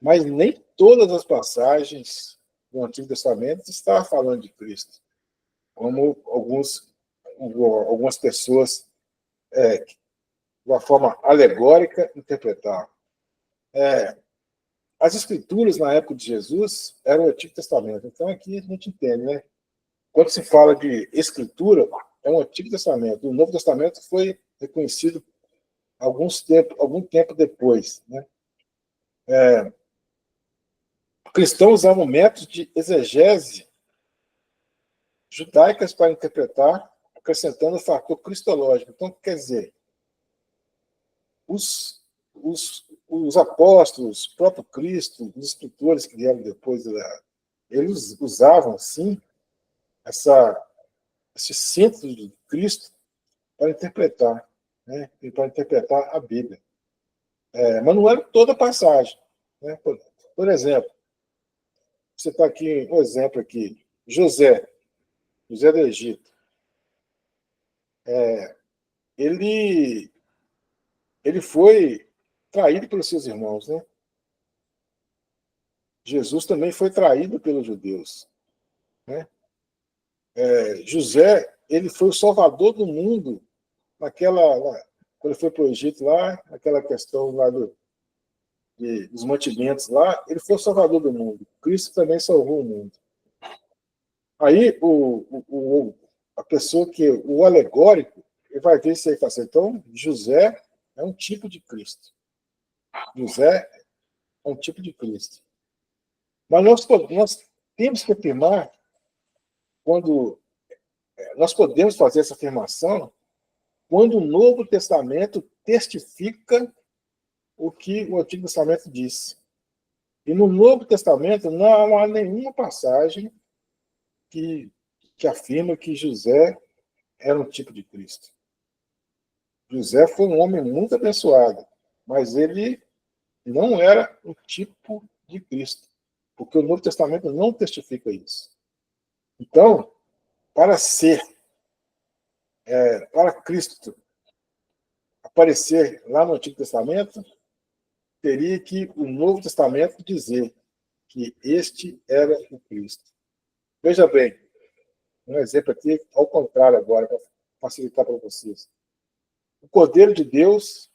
Mas nem todas as passagens do Antigo Testamento estavam falando de Cristo, como algumas pessoas, de uma forma alegórica, interpretavam. As Escrituras, na época de Jesus, eram o Antigo Testamento. Então, aqui a gente entende, né? Quando se fala de Escritura, é o Antigo Testamento. O Novo Testamento foi reconhecido algum tempo depois, né? Cristãos usavam métodos de exegese judaicas para interpretar, acrescentando o fator cristológico. Então, quer dizer, os apóstolos, o próprio Cristo, os escritores que vieram depois, eles usavam, sim, esse centro de Cristo para interpretar, né? E para interpretar a Bíblia. Mas não era toda a passagem. Né? Por exemplo, você está aqui, um exemplo aqui, José do Egito. Ele foi traído pelos seus irmãos, né? Jesus também foi traído pelos judeus, né? José, ele foi o salvador do mundo quando ele foi para o Egito lá, naquela questão lá dos mantimentos lá, ele foi o salvador do mundo. Cristo também salvou o mundo. Aí a pessoa o alegórico, ele vai ver isso aí e fala assim, então José é um tipo de Cristo. José é um tipo de Cristo. Mas nós temos que afirmar, nós podemos fazer essa afirmação quando o Novo Testamento testifica o que o Antigo Testamento disse. E no Novo Testamento não há nenhuma passagem que afirma que José era um tipo de Cristo. José foi um homem muito abençoado, mas ele não era um tipo de Cristo, porque o Novo Testamento não testifica isso. Então, para Cristo aparecer lá no Antigo Testamento, teria que o Novo Testamento dizer que este era o Cristo. Veja bem, um exemplo aqui, ao contrário agora, para facilitar para vocês. O Cordeiro de Deus,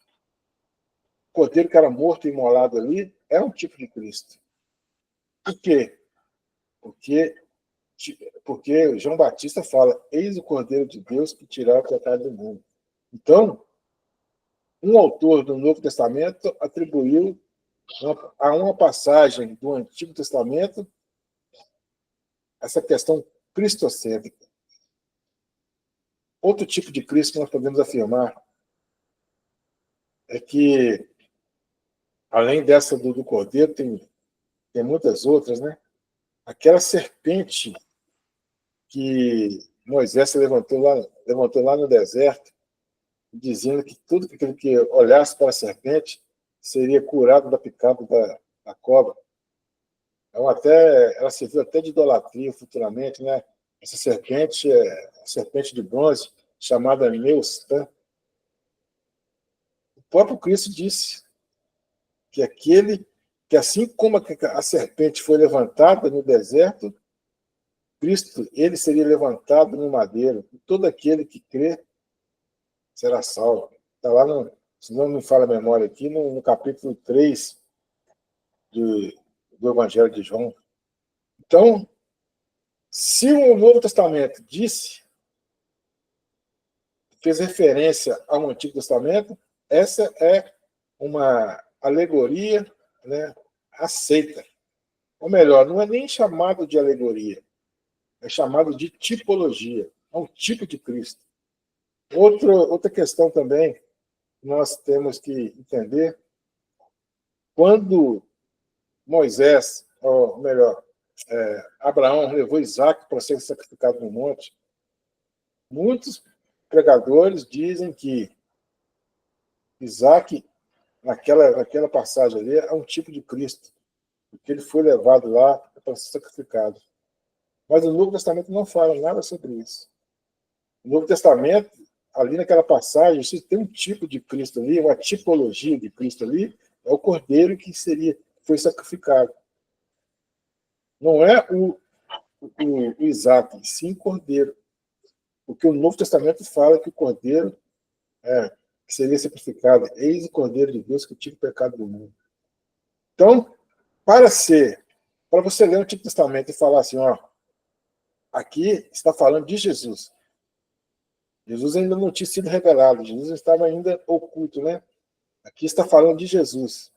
o Cordeiro que era morto e imolado ali, é um tipo de Cristo. Por quê? Porque João Batista fala, eis o Cordeiro de Deus que tirará o pecado do mundo. Então, um autor do Novo Testamento atribuiu a uma passagem do Antigo Testamento essa questão cristocêntrica. Outro tipo de Cristo que nós podemos afirmar é que, além dessa do Cordeiro, tem muitas outras, né? Aquela serpente que Moisés levantou lá no deserto, dizendo que tudo aquele que olhasse para a serpente seria curado da picada da cobra. Então, ela serviu até de idolatria futuramente, né? Essa serpente é a serpente de bronze, chamada Neustã. O próprio Cristo disse que assim como a serpente foi levantada no deserto, Cristo, ele seria levantado no madeiro. E todo aquele que crê será salvo. Está lá, se não me falha a memória aqui, no capítulo 3 do Evangelho de João. Então, se o Novo Testamento fez referência ao Antigo Testamento, essa é uma alegoria, né, aceita. Ou melhor, não é nem chamado de alegoria, é chamado de tipologia. É um tipo de Cristo. Outra questão também nós temos que entender, quando Moisés, ou melhor, Abraão levou Isaac para ser sacrificado no monte, muitos pregadores dizem que Isaac, naquela passagem ali, é um tipo de Cristo, porque ele foi levado lá para ser sacrificado. Mas o Novo Testamento não fala nada sobre isso. O Novo Testamento, ali naquela passagem, se tem um tipo de Cristo ali, uma tipologia de Cristo ali, é o Cordeiro que foi sacrificado. Não é o Isaac, sim o Cordeiro. Porque o Novo Testamento fala que o Cordeiro que seria sacrificado. Eis o Cordeiro de Deus que tira o pecado do mundo. Então, para você ler o Antigo Testamento e falar assim, ó, aqui está falando de Jesus. Jesus ainda não tinha sido revelado, Jesus estava ainda oculto, né? Aqui está falando de Jesus.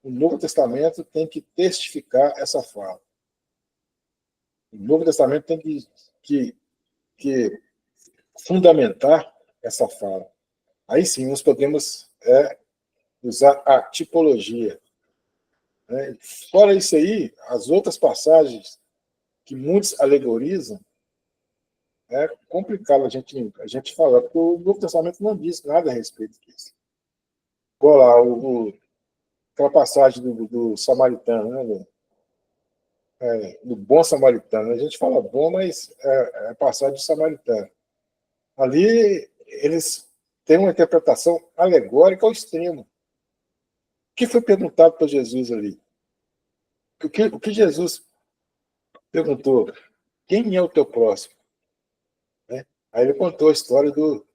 O Novo Testamento tem que testificar essa fala. O Novo Testamento tem que fundamentar essa fala. Aí sim, nós podemos usar a tipologia. Né? Fora isso aí, as outras passagens que muitos alegorizam, é complicado a gente falar, porque o Novo Testamento não diz nada a respeito disso. Igual lá, aquela passagem do samaritano, né? Do bom samaritano. A gente fala bom, mas é a passagem do samaritano. Ali, eles têm uma interpretação alegórica ao extremo. O que foi perguntado para Jesus ali? O que Jesus perguntou? Quem é o teu próximo? Né? Aí ele contou a história do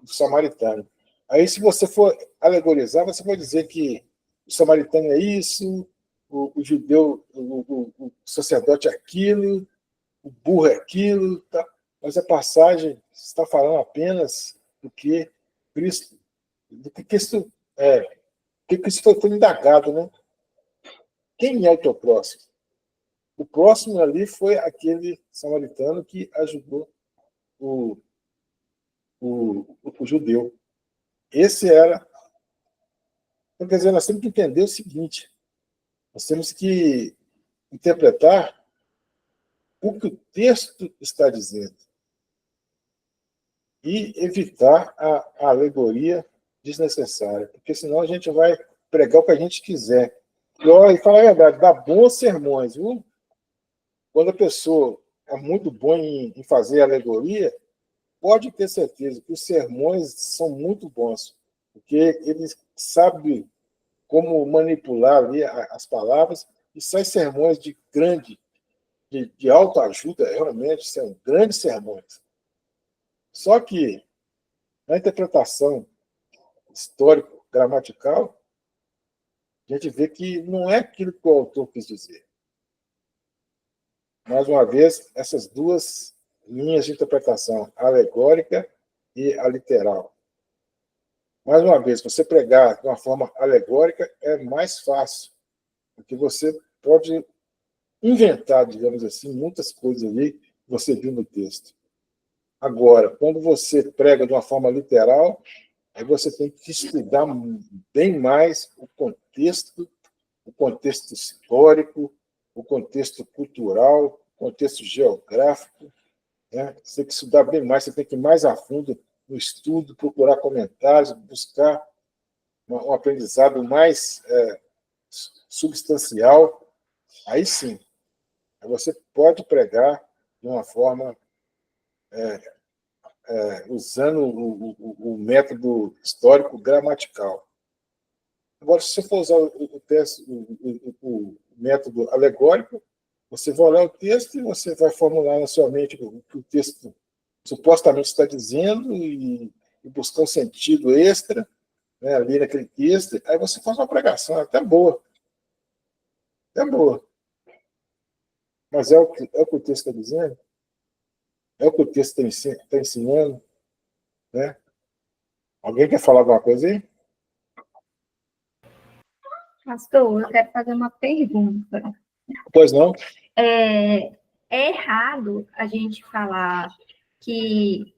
samaritano. Aí, se você for alegorizar, você vai dizer que o samaritano é isso, o judeu, o sacerdote é aquilo, o burro é aquilo, tá? Mas a passagem está falando apenas do que Cristo, do que Cristo que Cristo foi indagado, né? Quem é o teu próximo? O próximo ali foi aquele samaritano que ajudou o judeu. Esse era. Então, quer dizer, nós temos que entender o seguinte: nós temos que interpretar o que o texto está dizendo e evitar a alegoria desnecessária, porque senão a gente vai pregar o que a gente quiser. E falar a verdade, dá bons sermões, viu? Quando a pessoa é muito boa em fazer alegoria, pode ter certeza que os sermões são muito bons, porque eles sabem como manipular ali as palavras, e saem sermões de alta ajuda, realmente, são grandes sermões. Só que, na interpretação histórico-gramatical, a gente vê que não é aquilo que o autor quis dizer. Mais uma vez, essas duas linhas de interpretação, a alegórica e a literal. Mais uma vez, você pregar de uma forma alegórica é mais fácil, porque você pode inventar, digamos assim, muitas coisas ali que você viu no texto. Agora, quando você prega de uma forma literal, aí você tem que estudar bem mais o contexto histórico, o contexto cultural, o contexto geográfico, né? Você tem que estudar bem mais, você tem que ir mais a fundo no estudo, procurar comentários, buscar um aprendizado mais substancial. Aí sim, você pode pregar de uma forma usando o método histórico gramatical. Agora, se você for usar o método alegórico, você vai olhar o texto e você vai formular na sua mente o que o texto supostamente está dizendo e buscar um sentido extra, né, ali naquele texto. Aí você faz uma pregação até boa. É boa. Mas é o que o texto está dizendo? É o que o texto está ensinando? Né? Alguém quer falar alguma coisa aí? Pastor, eu quero fazer uma pergunta. Pois não? É errado a gente falar que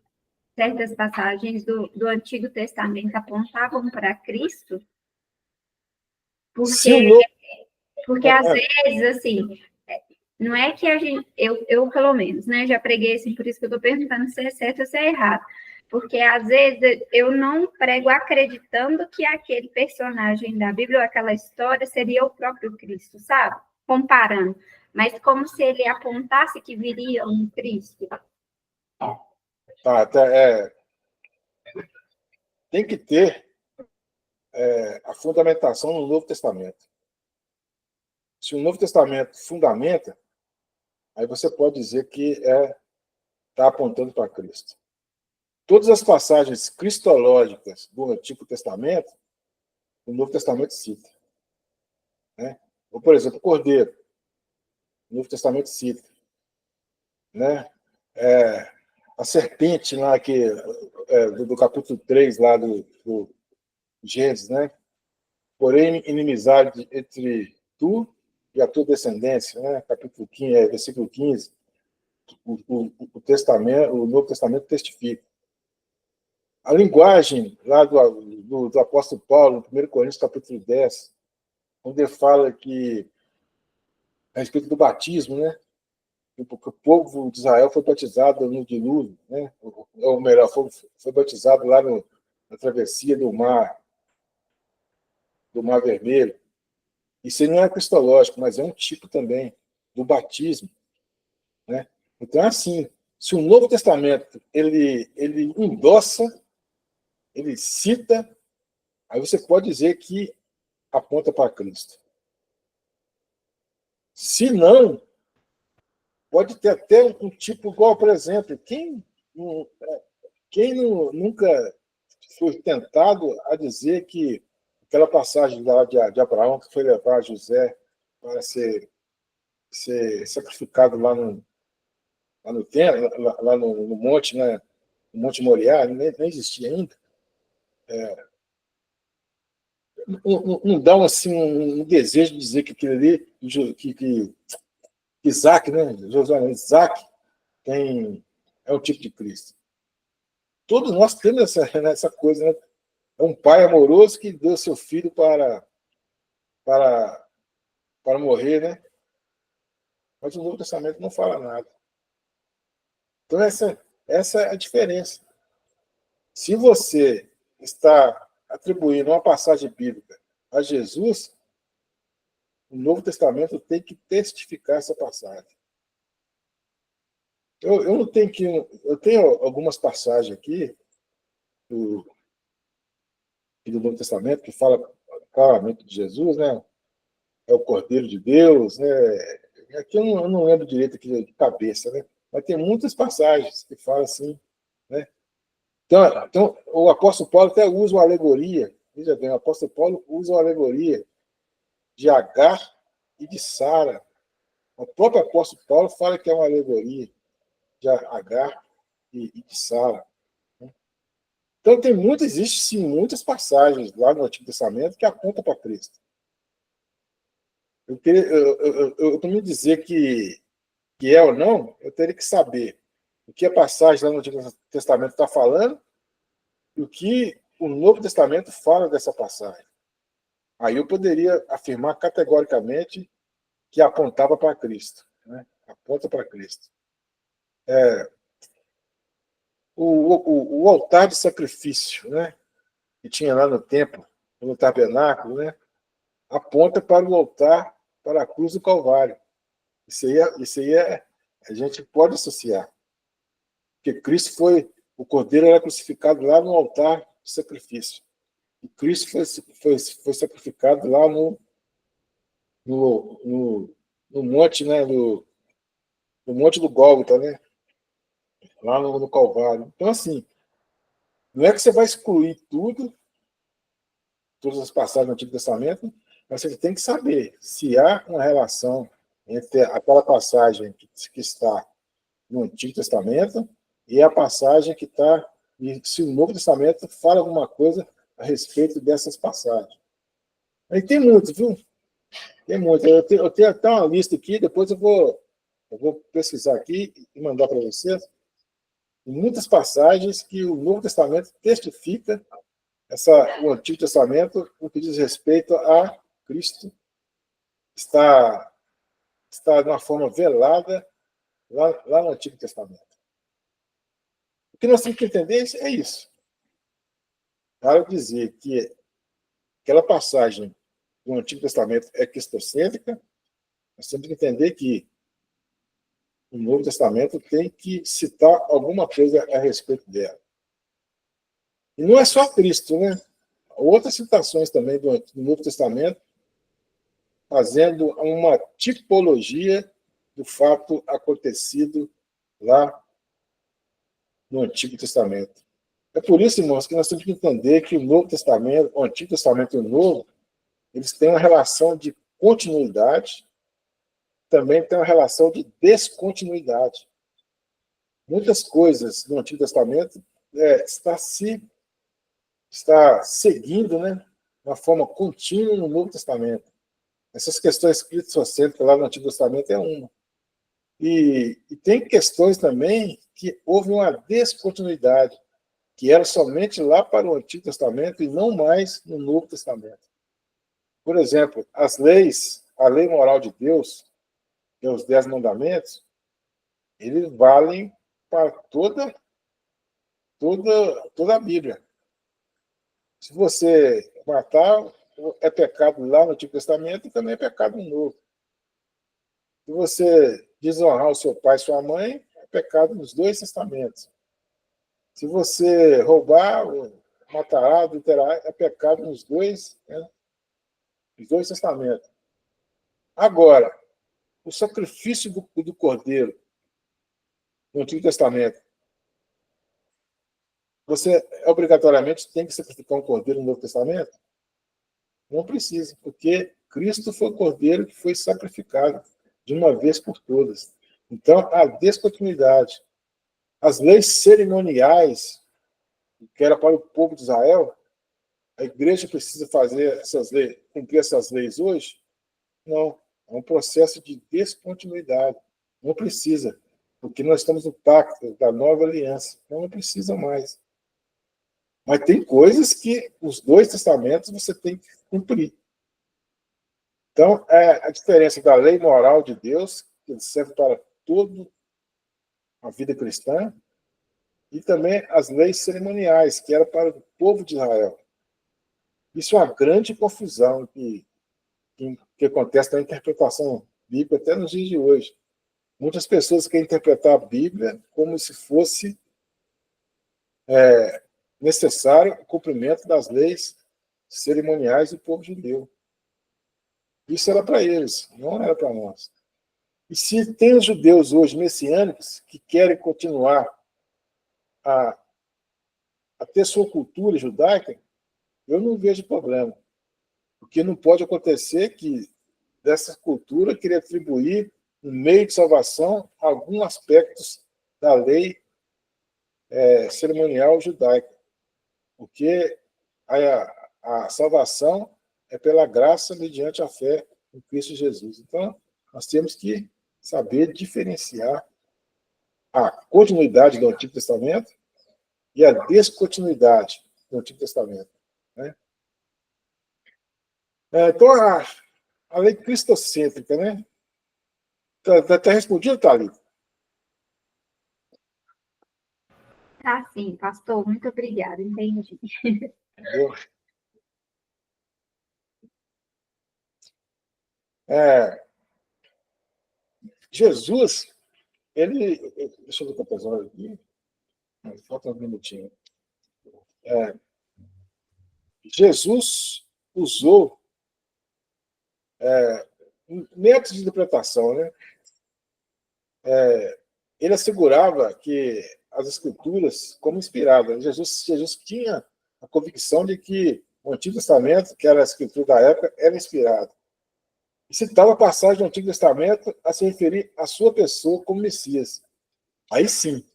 certas passagens do Antigo Testamento apontavam para Cristo? Se o Porque, novo... porque às vezes, assim, não é que a gente, eu pelo menos, né, já preguei assim, por isso que eu estou perguntando se é certo ou se é errado. Porque às vezes eu não prego acreditando que aquele personagem da Bíblia ou aquela história seria o próprio Cristo, sabe? Comparando. Mas como se ele apontasse que viria um Cristo. Tem que ter a fundamentação no Novo Testamento. Se o Novo Testamento fundamenta, aí você pode dizer que está apontando para Cristo. Todas as passagens cristológicas do Antigo Testamento, o Novo Testamento cita. Né? Ou, por exemplo, o Cordeiro, o Novo Testamento cita. Né? A serpente lá do capítulo 3 lá do Gênesis, né? Porém, inimizade entre tu e a tua descendência, né? Capítulo 15, versículo 15. O Novo Testamento testifica. A linguagem lá do apóstolo Paulo, no 1 Coríntios, capítulo 10, onde ele fala que, a respeito do batismo, né? Porque o povo de Israel foi batizado no dilúvio, né? Ou melhor, foi batizado lá na travessia do Mar Vermelho. Isso não é cristológico, mas é um tipo também do batismo. Né? Então, assim, se o Novo Testamento ele endossa, ele cita, aí você pode dizer que aponta para Cristo. Se não, pode ter até um tipo igual, por exemplo, nunca foi tentado a dizer que aquela passagem lá de Abraão, que foi levar José para ser sacrificado lá no templo, lá no monte, né? No Monte Moriá, nem existia ainda. Não dá assim, um desejo de dizer que aquilo ali, que Isaac, né? Isaac é um tipo de Cristo. Todos nós temos essa coisa, né? É um pai amoroso que deu seu filho para, para morrer, né? Mas o Novo Testamento não fala nada. Então, essa é a diferença. Se você está atribuindo uma passagem bíblica a Jesus, o Novo Testamento tem que testificar essa passagem. Eu não tenho que. Eu tenho algumas passagens aqui do, do Novo Testamento que fala claramente de Jesus, né? É o Cordeiro de Deus, né? Aqui eu não lembro direito aqui de cabeça, né? Mas tem muitas passagens que falam assim, né? Então, o apóstolo Paulo até usa uma alegoria, veja bem, o apóstolo Paulo usa uma alegoria de Agar e de Sara. O próprio apóstolo Paulo fala que é uma alegoria de Agar e de Sara. Então, existe sim muitas passagens lá no Antigo Testamento que apontam para Cristo. Para me dizer que é ou não, eu teria que saber o que a passagem lá no Antigo Testamento está falando e o que o Novo Testamento fala dessa passagem. Aí eu poderia afirmar categoricamente que apontava para Cristo, né? Aponta para Cristo. O altar de sacrifício, né? Que tinha lá no templo, no tabernáculo, né? Aponta para o altar, para a cruz do Calvário. Isso aí a gente pode associar. Porque Cristo o Cordeiro era crucificado lá no altar de sacrifício. E Cristo foi sacrificado lá no monte, né? No monte do Gólgota, né? Lá no Calvário. Então, assim, não é que você vai excluir todas as passagens do Antigo Testamento, mas você tem que saber se há uma relação entre aquela passagem que está no Antigo Testamento e a passagem que está. E se o Novo Testamento fala alguma coisa a respeito dessas passagens. Aí tem muito, viu? Tem muito. Eu tenho até uma lista aqui, depois eu vou pesquisar aqui e mandar para vocês. Muitas passagens que o Novo Testamento testifica o Antigo Testamento, no que diz respeito a Cristo, está de uma forma velada lá no Antigo Testamento. O que nós temos que entender é isso. Para dizer que aquela passagem do Antigo Testamento é cristocêntrica, nós temos que entender que o Novo Testamento tem que citar alguma coisa a respeito dela. E não é só Cristo, né? Outras citações também do Novo Testamento, fazendo uma tipologia do fato acontecido lá no Antigo Testamento. É por isso, irmãos, que nós temos que entender que o Novo Testamento, o Antigo Testamento e o Novo, eles têm uma relação de continuidade, também tem uma relação de descontinuidade. Muitas coisas no Antigo Testamento está seguindo, né, de uma forma contínua no Novo Testamento. Essas questões cristocêntricas lá no Antigo Testamento é uma. E tem questões também que houve uma descontinuidade, que era somente lá para o Antigo Testamento e não mais no Novo Testamento. Por exemplo, a lei moral de Deus, que é os 10 mandamentos, eles valem para toda a Bíblia. Se você matar, é pecado lá no Antigo Testamento e também é pecado no Novo. Se você desonrar o seu pai e sua mãe, é pecado nos 2 testamentos. Se você roubar, matar, adulterar, é pecado nos 2, né? Nos 2 testamentos. Agora, o sacrifício do cordeiro no Antigo Testamento, você obrigatoriamente tem que sacrificar um cordeiro no Novo Testamento? Não precisa, porque Cristo foi o cordeiro que foi sacrificado de uma vez por todas. Então, a descontinuidade. As leis cerimoniais, que era para o povo de Israel, a igreja precisa fazer essas leis, cumprir essas leis hoje? Não. É um processo de descontinuidade. Não precisa, porque nós estamos no pacto da nova aliança. Então, não precisa mais. Mas tem coisas que os 2 testamentos você tem que cumprir. Então, a diferença da lei moral de Deus, que serve para toda a vida cristã, e também as leis cerimoniais, que era para o povo de Israel. Isso é uma grande confusão que acontece na interpretação bíblica até nos dias de hoje. Muitas pessoas querem interpretar a Bíblia como se fosse necessário o cumprimento das leis cerimoniais do povo judeu. Isso era para eles, não era para nós. E se tem os judeus hoje messiânicos que querem continuar a ter sua cultura judaica, eu não vejo problema. Porque não pode acontecer que dessa cultura querer atribuir um meio de salvação a alguns aspectos da lei cerimonial judaica. Porque a salvação é pela graça mediante a fé em Cristo Jesus. Então, nós temos que saber diferenciar a continuidade do Antigo Testamento e a descontinuidade do Antigo Testamento. Né? Então, a lei cristocêntrica, né? Está respondido, Thalita? Tá sim, pastor, muito obrigada, entendi. Entendeu? Jesus, ele... Deixa eu ver quantas horas aqui. Falta um minutinho. Jesus usou métodos de interpretação, né? Ele assegurava que as escrituras, como inspiradas, Jesus tinha a convicção de que o Antigo Testamento, que era a escritura da época, era inspirado. E citava a passagem do Antigo Testamento a se referir à sua pessoa como Messias. Aí sim,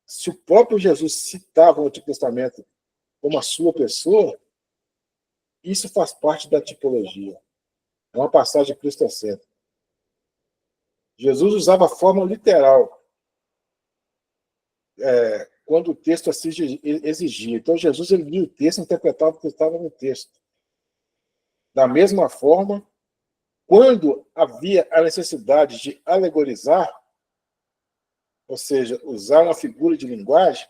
se o próprio Jesus citava o Antigo Testamento como a sua pessoa, isso faz parte da tipologia. É uma passagem cristocêntrica. Jesus usava a forma literal quando o texto assim exigia. Então, Jesus ele lia o texto e interpretava o que estava no texto. Da mesma forma, quando havia a necessidade de alegorizar, ou seja, usar uma figura de linguagem,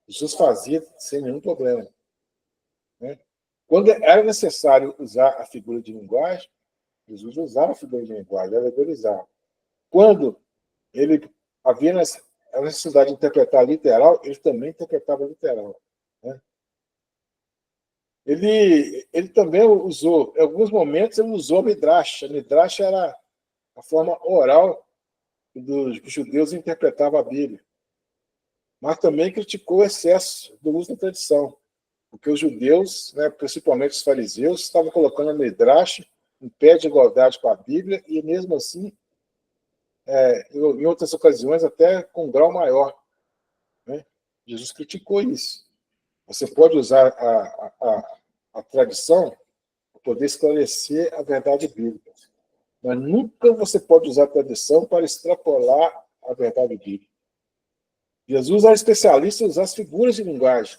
Jesus fazia sem nenhum problema. Né? Quando era necessário usar a figura de linguagem, Jesus usava a figura de linguagem, alegorizava. Quando ele havia a necessidade de interpretar literal, ele também interpretava literal. Né? Ele também usou, em alguns momentos, ele usou a Midrash. A Midrash era a forma oral dos judeus interpretavam a Bíblia. Mas também criticou o excesso do uso da tradição, porque os judeus, né, principalmente os fariseus, estavam colocando a Midrash em pé de igualdade com a Bíblia, e mesmo assim, em outras ocasiões, até com um grau maior. Né? Jesus criticou isso. Você pode usar a tradição para poder esclarecer a verdade bíblica, mas nunca você pode usar a tradição para extrapolar a verdade bíblica. Jesus era especialista em usar as figuras de linguagem.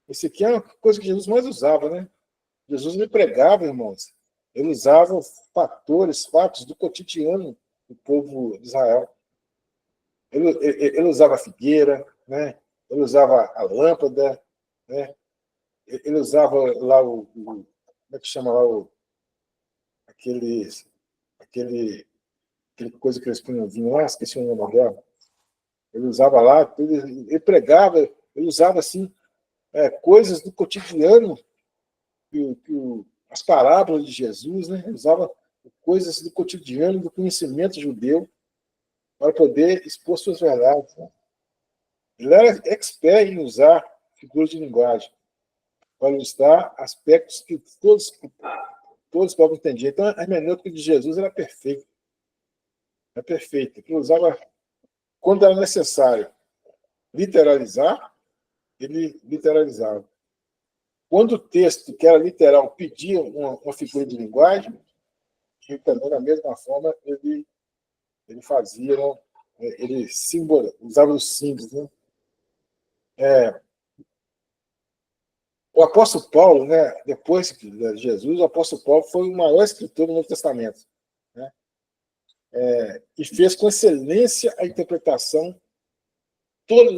Isso aqui é uma coisa que Jesus mais usava, né? Jesus me pregava, irmãos. Ele usava fatos do cotidiano do povo de Israel. Ele usava a figueira, né? Ele usava a lâmpada, né? Ele usava lá como é que chama lá aquele coisa que eles punham vinho lá, esqueci o nome dela. Ele usava lá, ele pregava, ele usava assim coisas do cotidiano, as parábolas de Jesus, né? Ele usava coisas do cotidiano, do conhecimento judeu, para poder expor suas verdades. Né? Ele era expert em usar figuras de linguagem para ilustrar aspectos que todos podem entender. Então, a hermenêutica de Jesus era perfeita. Era perfeita. Ele usava, quando era necessário literalizar, ele literalizava. Quando o texto, que era literal, pedia uma figura de linguagem, ele também, da mesma forma, ele fazia, né? Ele usava os símbolos. Né? O apóstolo Paulo, né, depois de Jesus, o apóstolo Paulo foi o maior escritor do Novo Testamento. Né? E fez com excelência a interpretação,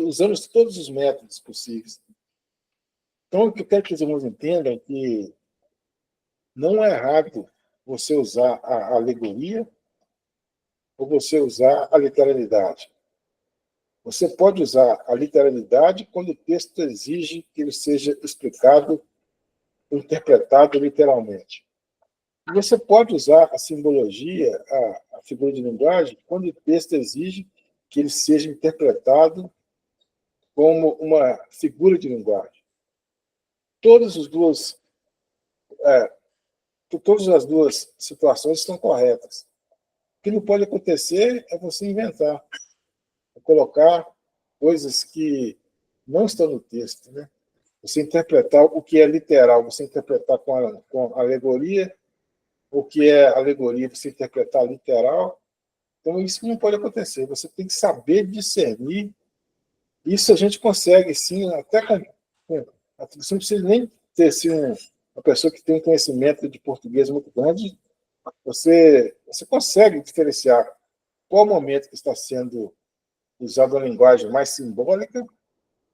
usando todos os métodos possíveis. Então, o que eu quero que os irmãos entendam é que não é errado você usar a alegoria, ou você usar a literalidade? Você pode usar a literalidade quando o texto exige que ele seja explicado ou interpretado literalmente. E você pode usar a simbologia, a figura de linguagem, quando o texto exige que ele seja interpretado como uma figura de linguagem. Todas as duas, todas as duas situações estão corretas. O que não pode acontecer é você inventar, é colocar coisas que não estão no texto, né? Você interpretar o que é literal, você interpretar com alegoria, o que é alegoria, você interpretar literal. Então, isso não pode acontecer. Você tem que saber discernir. Isso a gente consegue, sim, até você não precisa nem ter assim, uma pessoa que tem um conhecimento de português muito grande. Você consegue diferenciar qual momento que está sendo usado uma linguagem mais simbólica,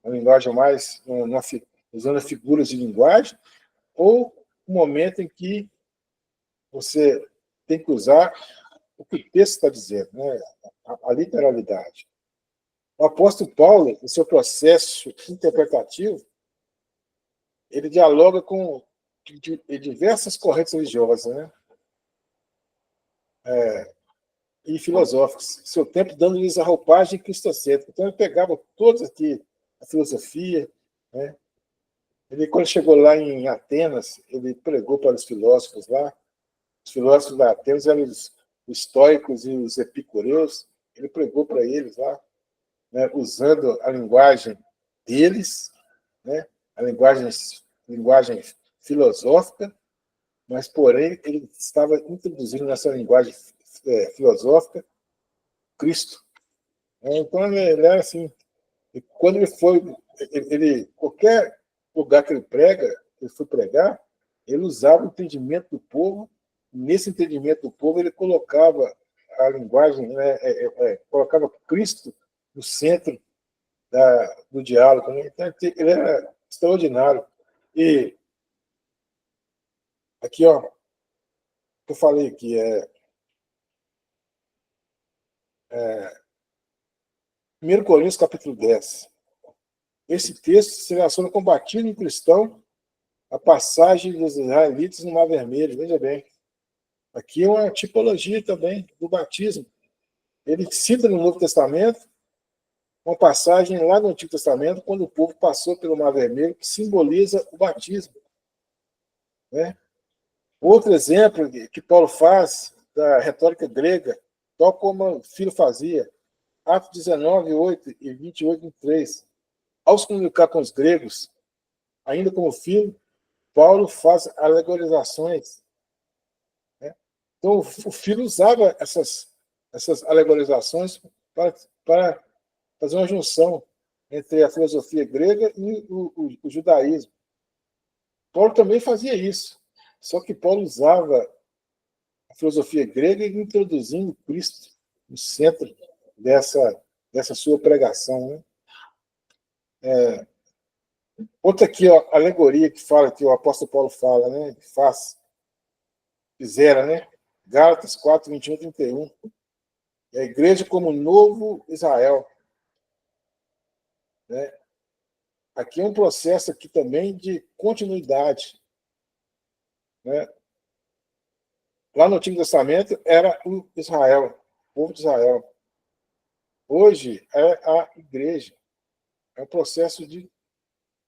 uma linguagem mais usando figuras de linguagem, ou um momento em que você tem que usar o que o texto está dizendo, né? A literalidade. O apóstolo Paulo, no seu processo interpretativo, ele dialoga com diversas correntes religiosas, né? E filosóficas, seu tempo dando-lhes a roupagem cristocêntrica. Então, ele pegava todos aqui, a filosofia, né? Ele, quando chegou lá em Atenas, ele pregou para os filósofos lá. Os filósofos da Atenas eram os estoicos e os epicureus. Ele pregou para eles lá, né, usando a linguagem deles, né, a linguagem filosófica, mas, porém, ele estava introduzindo nessa linguagem filosófica Cristo. Então, ele era assim. E quando ele foi, qualquer lugar que ele foi pregar, ele usava o entendimento do povo. Nesse entendimento do povo, ele colocava a linguagem, né, colocava Cristo no centro do diálogo. Né? Então, ele era extraordinário. E aqui, ó, eu falei aqui, 1 Coríntios, capítulo 10. Esse texto se relaciona com o batismo cristão, a passagem dos israelitas no Mar Vermelho. Veja bem. Aqui é uma tipologia também do batismo. Ele cita no Novo Testamento uma passagem lá no Antigo Testamento, quando o povo passou pelo Mar Vermelho, que simboliza o batismo. Né? Outro exemplo que Paulo faz da retórica grega, tal como o filho fazia, Atos 19, 8 e 28, 23. Ao se comunicar com os gregos, ainda como filho, Paulo faz alegorizações. Né? Então, o filho usava essas alegorizações para fazer uma junção entre a filosofia grega e o judaísmo. Paulo também fazia isso, só que Paulo usava a filosofia grega e introduzindo Cristo no centro dessa sua pregação. Né? Outra aqui, ó, alegoria que fala, que o apóstolo Paulo fala, né? Fizera, né? Gálatas 4, 21 e 31. A igreja como novo Israel. Né? Aqui é um processo aqui também de continuidade. Né? Lá no Antigo Testamento era o Israel, o povo de Israel. Hoje é a igreja. É um processo de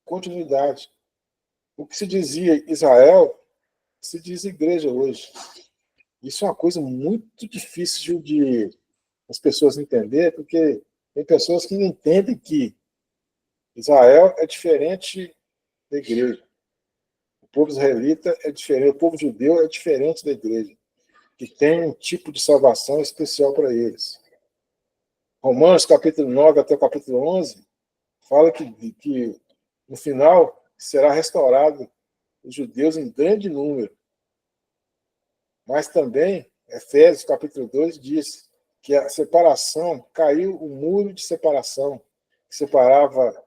continuidade. O que se dizia Israel, se diz igreja hoje. Isso é uma coisa muito difícil de as pessoas entender, porque tem pessoas que não entendem que Israel é diferente da igreja. O povo israelita é diferente, o povo judeu é diferente da igreja, que tem um tipo de salvação especial para eles. Romanos, capítulo 9 até o capítulo 11, fala que no final será restaurado os judeus em grande número. Mas também, Efésios, capítulo 2, diz que a separação, caiu o muro de separação, que separava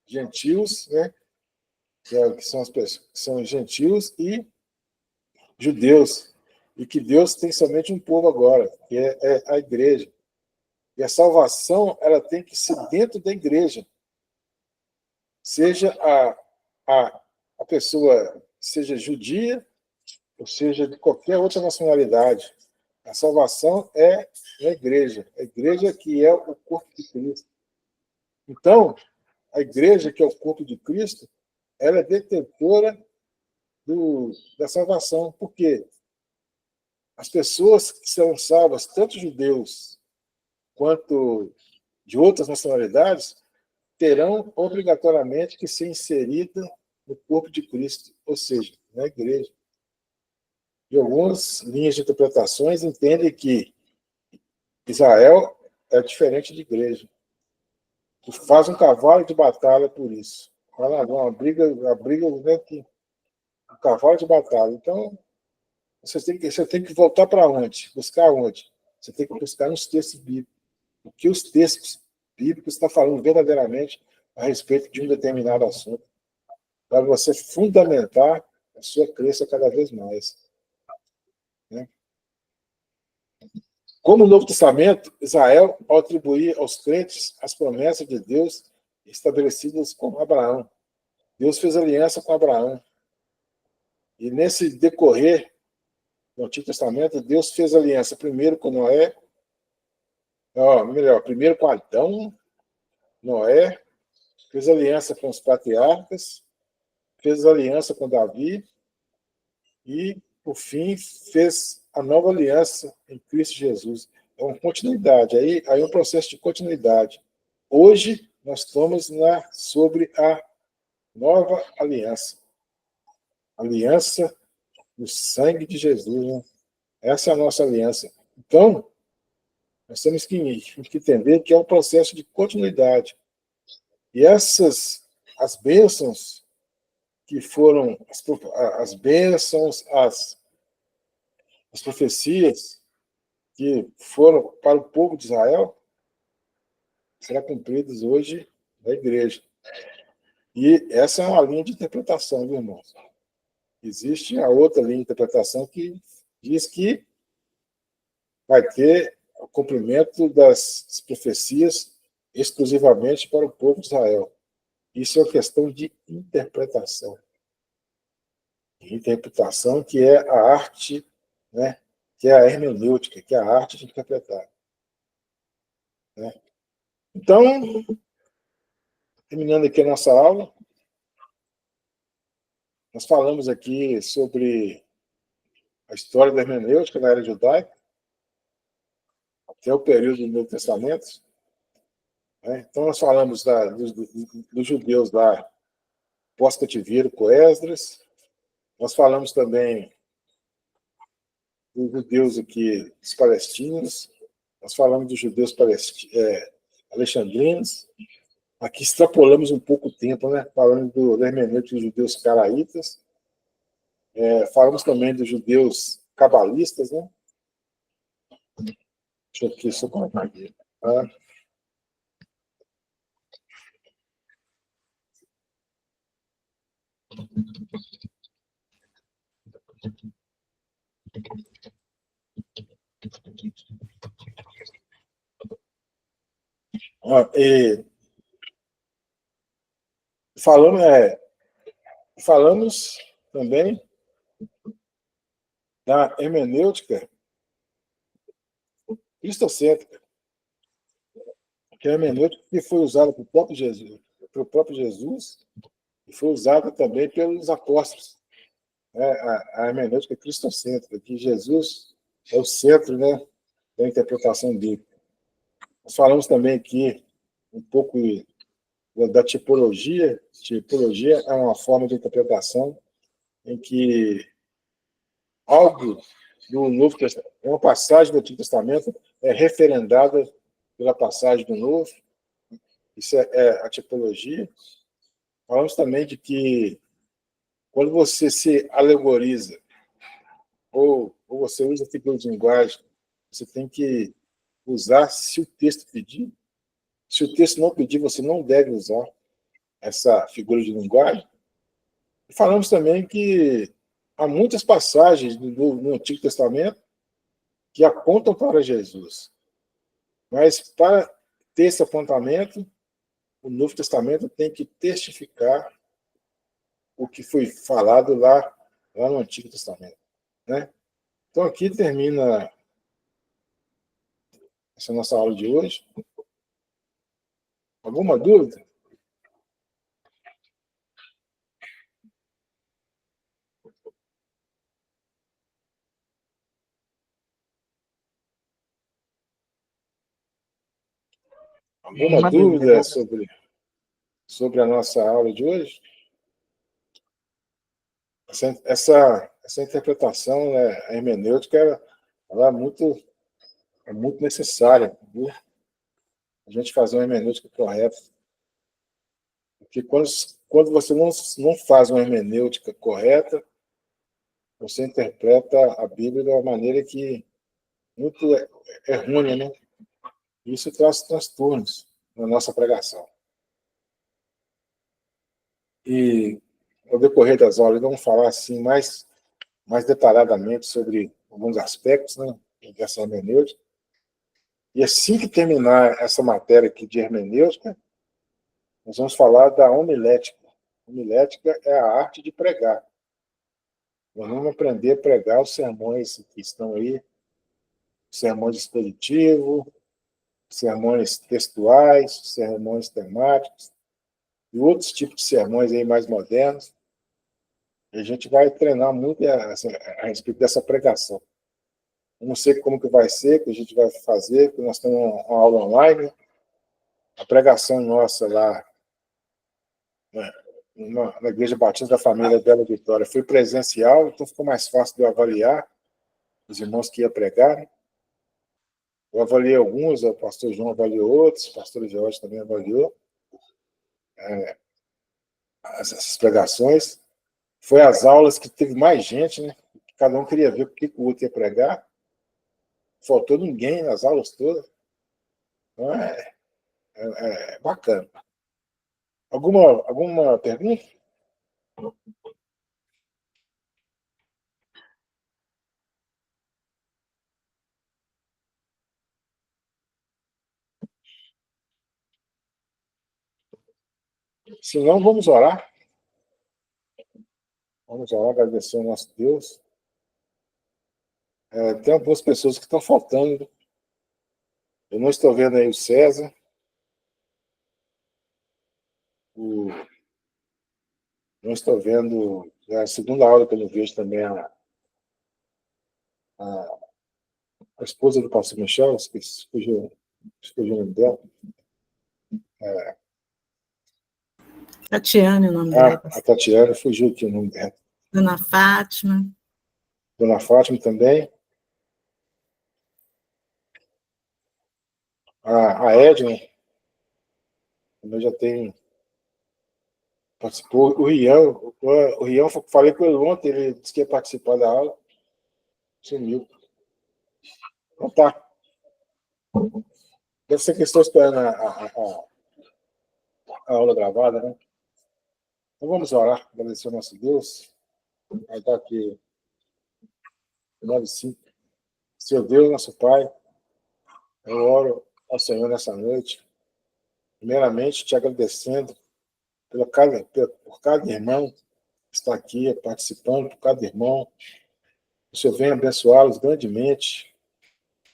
gentios, né, que são as pessoas que são gentios, e judeus. e que Deus tem somente um povo agora, que é a igreja. E a salvação, ela tem que ser dentro da igreja. Seja a pessoa, seja judia, ou seja de qualquer outra nacionalidade. A salvação é na igreja. A igreja que é o corpo de Cristo. Então, a igreja que é o corpo de Cristo, ela é detentora da salvação. Por quê? As pessoas que são salvas, tanto judeus quanto de outras nacionalidades, terão obrigatoriamente que ser inseridas no corpo de Cristo, ou seja, na igreja. E algumas linhas de interpretações entendem que Israel é diferente de igreja. E faz um cavalo de batalha por isso. Uma briga né, um cavalo de batalha. Então, você tem que voltar para onde? Buscar onde? Você tem que buscar nos textos bíblicos. O que os textos bíblicos estão falando verdadeiramente a respeito de um determinado assunto, para você fundamentar a sua crença cada vez mais. Né? Como no Novo Testamento, Israel, ao atribuir aos crentes as promessas de Deus estabelecidas com Abraão. Deus fez aliança com Abraão. E nesse decorrer do Antigo Testamento, Deus fez aliança primeiro com Noé, primeiro com Adão, Noé, fez aliança com os patriarcas, fez aliança com Davi e, por fim, fez a nova aliança em Cristo Jesus. É uma continuidade, aí é um processo de continuidade. Hoje, nós estamos sobre a nova aliança. Aliança do sangue de Jesus. Né? Essa é a nossa aliança. Então, nós temos que entender que é um processo de continuidade. E as bênçãos que foram, as bênçãos, as profecias que foram para o povo de Israel, serão cumpridas hoje na igreja. E essa é uma linha de interpretação, viu, irmãos? Existe a outra linha de interpretação que diz que vai ter o cumprimento das profecias exclusivamente para o povo de Israel. Isso é uma questão de interpretação. Interpretação que é a arte, né, que é a hermenêutica, que é a arte de interpretar. Né? Então, terminando aqui a nossa aula, nós falamos aqui sobre a história da hermenêutica na era judaica, até o período do Novo Testamento. Né? Então, nós falamos dos judeus lá, pós-cativeiro, com Esdras. Nós falamos também dos judeus aqui, dos palestinos. Nós falamos dos judeus alexandrinos. Aqui extrapolamos um pouco o tempo, né? Falando da hermenêutica dos judeus caraítas. Falamos também dos judeus cabalistas, né? Deixa eu aqui só colocar aqui. Tá? Falamos também da hermenêutica cristocêntrica, que é a hermenêutica que foi usada pelo próprio Jesus e foi usada também pelos apóstolos. A hermenêutica cristocêntrica, que Jesus é o centro, né, da interpretação bíblica. Nós falamos também aqui um pouco da tipologia. Tipologia é uma forma de interpretação em que algo do Novo Testamento, uma passagem do Antigo Testamento é referendada pela passagem do Novo. Isso é a tipologia. Falamos também de que quando você se alegoriza ou você usa figura de linguagem, você tem que usar se o texto pedir. Se o texto não pedir, você não deve usar essa figura de linguagem. E falamos também que há muitas passagens no Antigo Testamento que apontam para Jesus. Mas, para ter esse apontamento, o Novo Testamento tem que testificar o que foi falado lá no Antigo Testamento, né? Então, aqui termina essa nossa aula de hoje. Alguma dúvida? Alguma dúvida sobre a nossa aula de hoje? Essa interpretação, né, a hermenêutica, ela é muito necessária, viu? A gente fazer uma hermenêutica correta. Porque quando você não faz uma hermenêutica correta, você interpreta a Bíblia de uma maneira que muito errônea, né? Isso traz transtornos na nossa pregação. E, ao decorrer das aulas, vamos falar assim mais detalhadamente sobre alguns aspectos, né, dessa hermenêutica. E assim que terminar essa matéria aqui de hermenêutica, nós vamos falar da homilética. Homilética é a arte de pregar. Nós vamos aprender a pregar os sermões que estão aí, sermões expositivos, sermões textuais, sermões temáticos, e outros tipos de sermões aí mais modernos. E a gente vai treinar muito a respeito dessa pregação. Eu não sei como que vai ser, que a gente vai fazer, porque nós temos uma aula online. A pregação nossa lá, né, na Igreja Batista da Família Bela Vitória, foi presencial, então ficou mais fácil de eu avaliar os irmãos que iam pregar, né? Eu avaliei alguns, o pastor João avaliou outros, o pastor Jorge também avaliou essas pregações. Foi as aulas que teve mais gente, né? Cada um queria ver o que o outro ia pregar. Faltou ninguém nas aulas todas. Então, é bacana. Alguma pergunta? Se não, vamos orar. Vamos orar, agradecer ao nosso Deus. Tem algumas pessoas que estão faltando. Eu não estou vendo aí o César. Não estou vendo. É a segunda aula que eu não vejo também a, a esposa do pastor Michel, esqueci o nome dela. Tatiane, o nome dela. A Tatiana, fugiu aqui o nome dela. Dona Fátima. Dona Fátima também. A Edna, também já tem. Participou. O Rian, falei com ele ontem, ele disse que ia participar da aula. Sumiu. Então tá. Deve ser que estou esperando a aula gravada, né? Então vamos orar, agradecer ao nosso Deus. Vai dar aqui 9:05. Seu Deus, nosso Pai, eu oro ao Senhor nessa noite, primeiramente te agradecendo por cada irmão que está aqui participando, por cada irmão. O Senhor venha abençoá-los grandemente,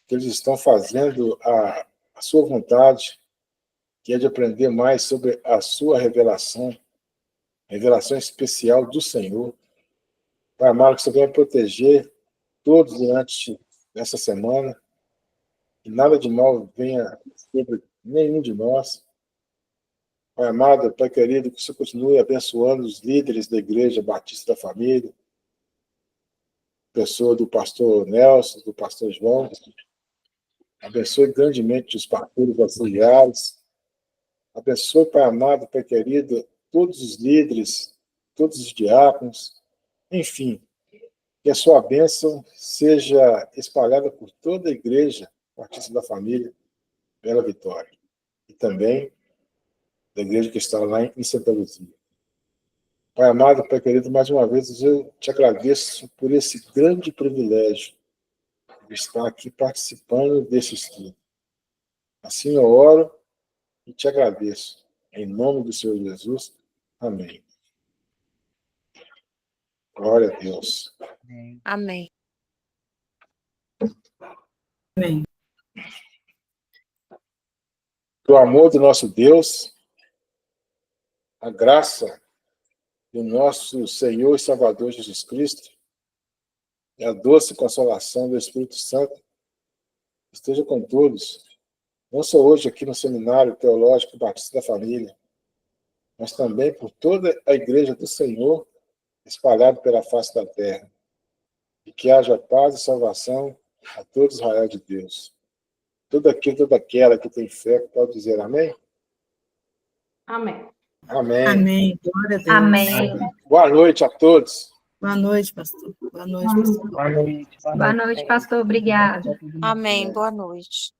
que eles estão fazendo a sua vontade, que é de aprender mais sobre a sua revelação especial do Senhor. Pai amado, que você venha proteger todos durante essa semana, que nada de mal venha sobre nenhum de nós. Pai amado, Pai querido, que o Senhor continue abençoando os líderes da Igreja Batista da Família, pessoa do pastor Nelson, do pastor João. Abençoe grandemente os pastores auxiliares. Abençoe, Pai amado, Pai querido, todos os líderes, todos os diáconos, enfim, que a sua bênção seja espalhada por toda a Igreja Batista da Família Bela Vitória. E também da igreja que está lá em Santa Luzia. Pai amado, Pai querido, mais uma vez eu te agradeço por esse grande privilégio de estar aqui participando desse estudo. Assim eu oro e te agradeço. Em nome do Senhor Jesus. Amém. Glória a Deus. Amém. Amém. Que o amor do nosso Deus, a graça do nosso Senhor e Salvador Jesus Cristo e a doce consolação do Espírito Santo esteja com todos, não só hoje aqui no Seminário Teológico Batista da Família, mas também por toda a Igreja do Senhor espalhada pela face da terra. E que haja paz e salvação a todo Israel de Deus. Todo aquele, toda aquela que tem fé, pode dizer amém? Amém. Amém. Amém. Glória a Deus. Amém. Boa noite a todos. Boa noite, pastor. Boa noite, pastor. Boa noite, pastor. Obrigada. Amém. Boa noite.